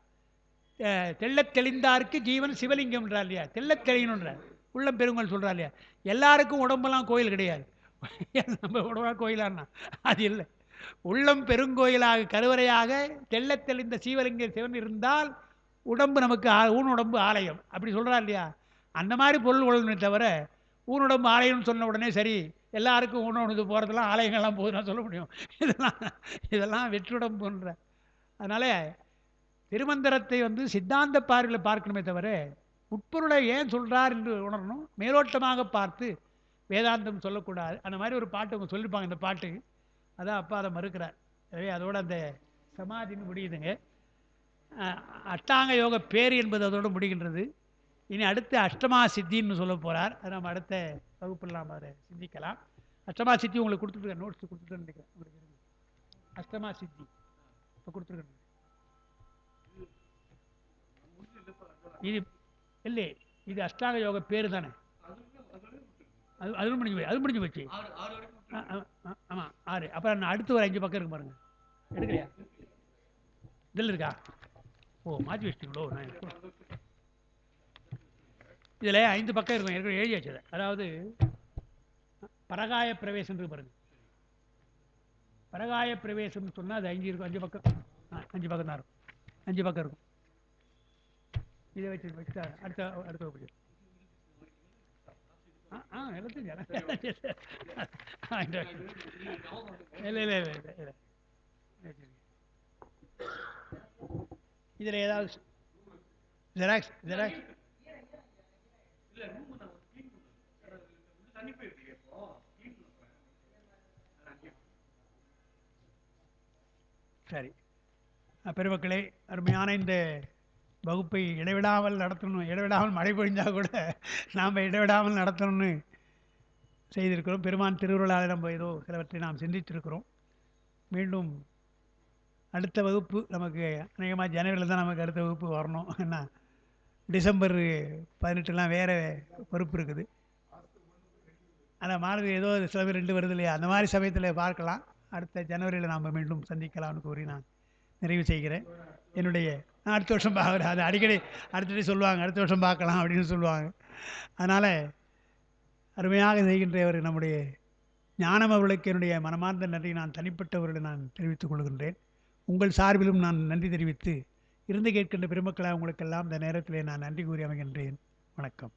தெள்ளத் தெளிந்தாருக்கு ஜீவன் சிவலிங்கம் என்றார் இல்லையா, தெள்ளத் தெளியணுன்றார். உள்ளம் பெருங்கோயில் சொல்கிறார் இல்லையா. எல்லாருக்கும் உடம்பெல்லாம் கோயில் கிடையாது, நம்ம உடம்பெல்லாம் கோயிலான்னா அது இல்லை. உள்ளம் பெருங்கோயிலாக கருவறையாக தெள்ளத் தெளிந்த சீவலிங்க சிவன் இருந்தால் உடம்பு நமக்கு ஊன் உடம்பு ஆலயம் அப்படி சொல்கிறார் இல்லையா. அந்த மாதிரி பொருள் கொள்ளணுமே தவிர ஊனுடம்பு ஆலயம்னு சொன்ன உடனே சரி எல்லாருக்கும் ஊனோடு போகிறதெல்லாம் ஆலயங்கள்லாம் போகுதுன்னா சொல்ல முடியும். இதெல்லாம் வெற்றுடம்புன்ற. அதனால் திருமந்திரத்தை சித்தாந்த பார்வையில் பார்க்கணுமே தவிர உட்பொருளை ஏன் சொல்கிறார் என்று உணரணும். மேலோட்டமாக பார்த்து வேதாந்தம் சொல்லக்கூடாது. அந்த மாதிரி ஒரு பாட்டு அவங்க சொல்லியிருப்பாங்க. இந்த பாட்டு அதான் அப்பா அதை மறுக்கிறார். எனவே அதோட அந்த சமாதின்னு முடியுதுங்க. அஷ்டாங்க யோக பேர் என்பது அதோடு முடிகின்றது. இனி அடுத்து அஷ்டமா சித்தின்னு சொல்ல போகிறார். அதை நம்ம அடுத்த வகுப்பில் நாம் அதை சிந்திக்கலாம். அஷ்டமா சித்தி உங்களுக்கு கொடுத்துருக்கேன், நோட்ஸ் கொடுத்துட்டேன்னு நினைக்கிறேன் உங்களுக்கு. அஷ்டமா சித்தி இப்போ கொடுத்துருக்கேன். இது இல்லை, இது அஷ்டாங்க யோக பேர் தானே. அது முடிஞ்சு போய், அது முடிஞ்சு போச்சு. ஆமாம் 6. அப்புறம் நான் அடுத்து ஒரு 5 பக்கம் இருக்கு பாருங்க. எடுக்கலையா? இதில் இருக்கா? ஓ மாற்றி வச்சிட்டீங்களோ. நான் இதில் 5 பக்கம் இருக்கும், ஏற்கனவே எழுதியாச்சு. அதாவது பரகாய பிரவேசம் பாருங்க. பரகாய பிரவேசம்னு சொன்னால் அது 5 இருக்கும். 5 பக்கம், 5 பக்கம் தான் இருக்கும். 5 பக்கம் இருக்கும். இதை வச்சு அடுத்த வகுப்பு எல்லாத்தையும் இல்லை இல்லை இல்லை இல்லை. இதில் ஏதாவது ஜெராக்ஸ் ஜெராக்ஸ் சரி. பெருமக்களே, அருமையான இந்த வகுப்பை இடைவிடாமல் நடத்தணும். இடைவிடாமல் மழை பொழிஞ்சால் கூட நாம் இடைவிடாமல் நடத்தணும்னு செய்திருக்கிறோம். பெருமான் திருவுருளால் நம்ம ஏதோ சிலவற்றை நாம் சிந்தித்திருக்கிறோம். மீண்டும் அடுத்த வகுப்பு நமக்கு அநேகமாக ஜனவரியில் தான் நமக்கு அடுத்த வகுப்பு வரணும். ஏன்னா டிசம்பர் 18 வேறு பொறுப்பு இருக்குது. அந்த மாதிரி ஏதோ சில பேர் 2 வருது இல்லையா, அந்த மாதிரி சமயத்தில் பார்க்கலாம். அடுத்த ஜனவரியில் நாம் மீண்டும் சந்திக்கலாம்னு கூறி நான் நிறைவு செய்கிறேன். என்னுடைய அடுத்த வருஷம் பார்க்குறேன். அது அடிக்கடி அடுத்தடி சொல்லுவாங்க, அடுத்த வருஷம் பார்க்கலாம் அப்படின்னு சொல்லுவாங்க. அதனால் அருமையாக செய்கின்றவர் நம்முடைய ஞானம் அவர்களுக்கு என்னுடைய மனமார்ந்த நன்றி நான் தனிப்பட்டவர்களை நான் தெரிவித்துக் கொள்கின்றேன். உங்கள் சார்பிலும் நான் நன்றி தெரிவித்து இருந்து கேட்கின்ற பெருமக்களாக உங்களுக்கெல்லாம் இந்த நேரத்தில் நான் நன்றி கூறி அமைகின்றேன். வணக்கம்.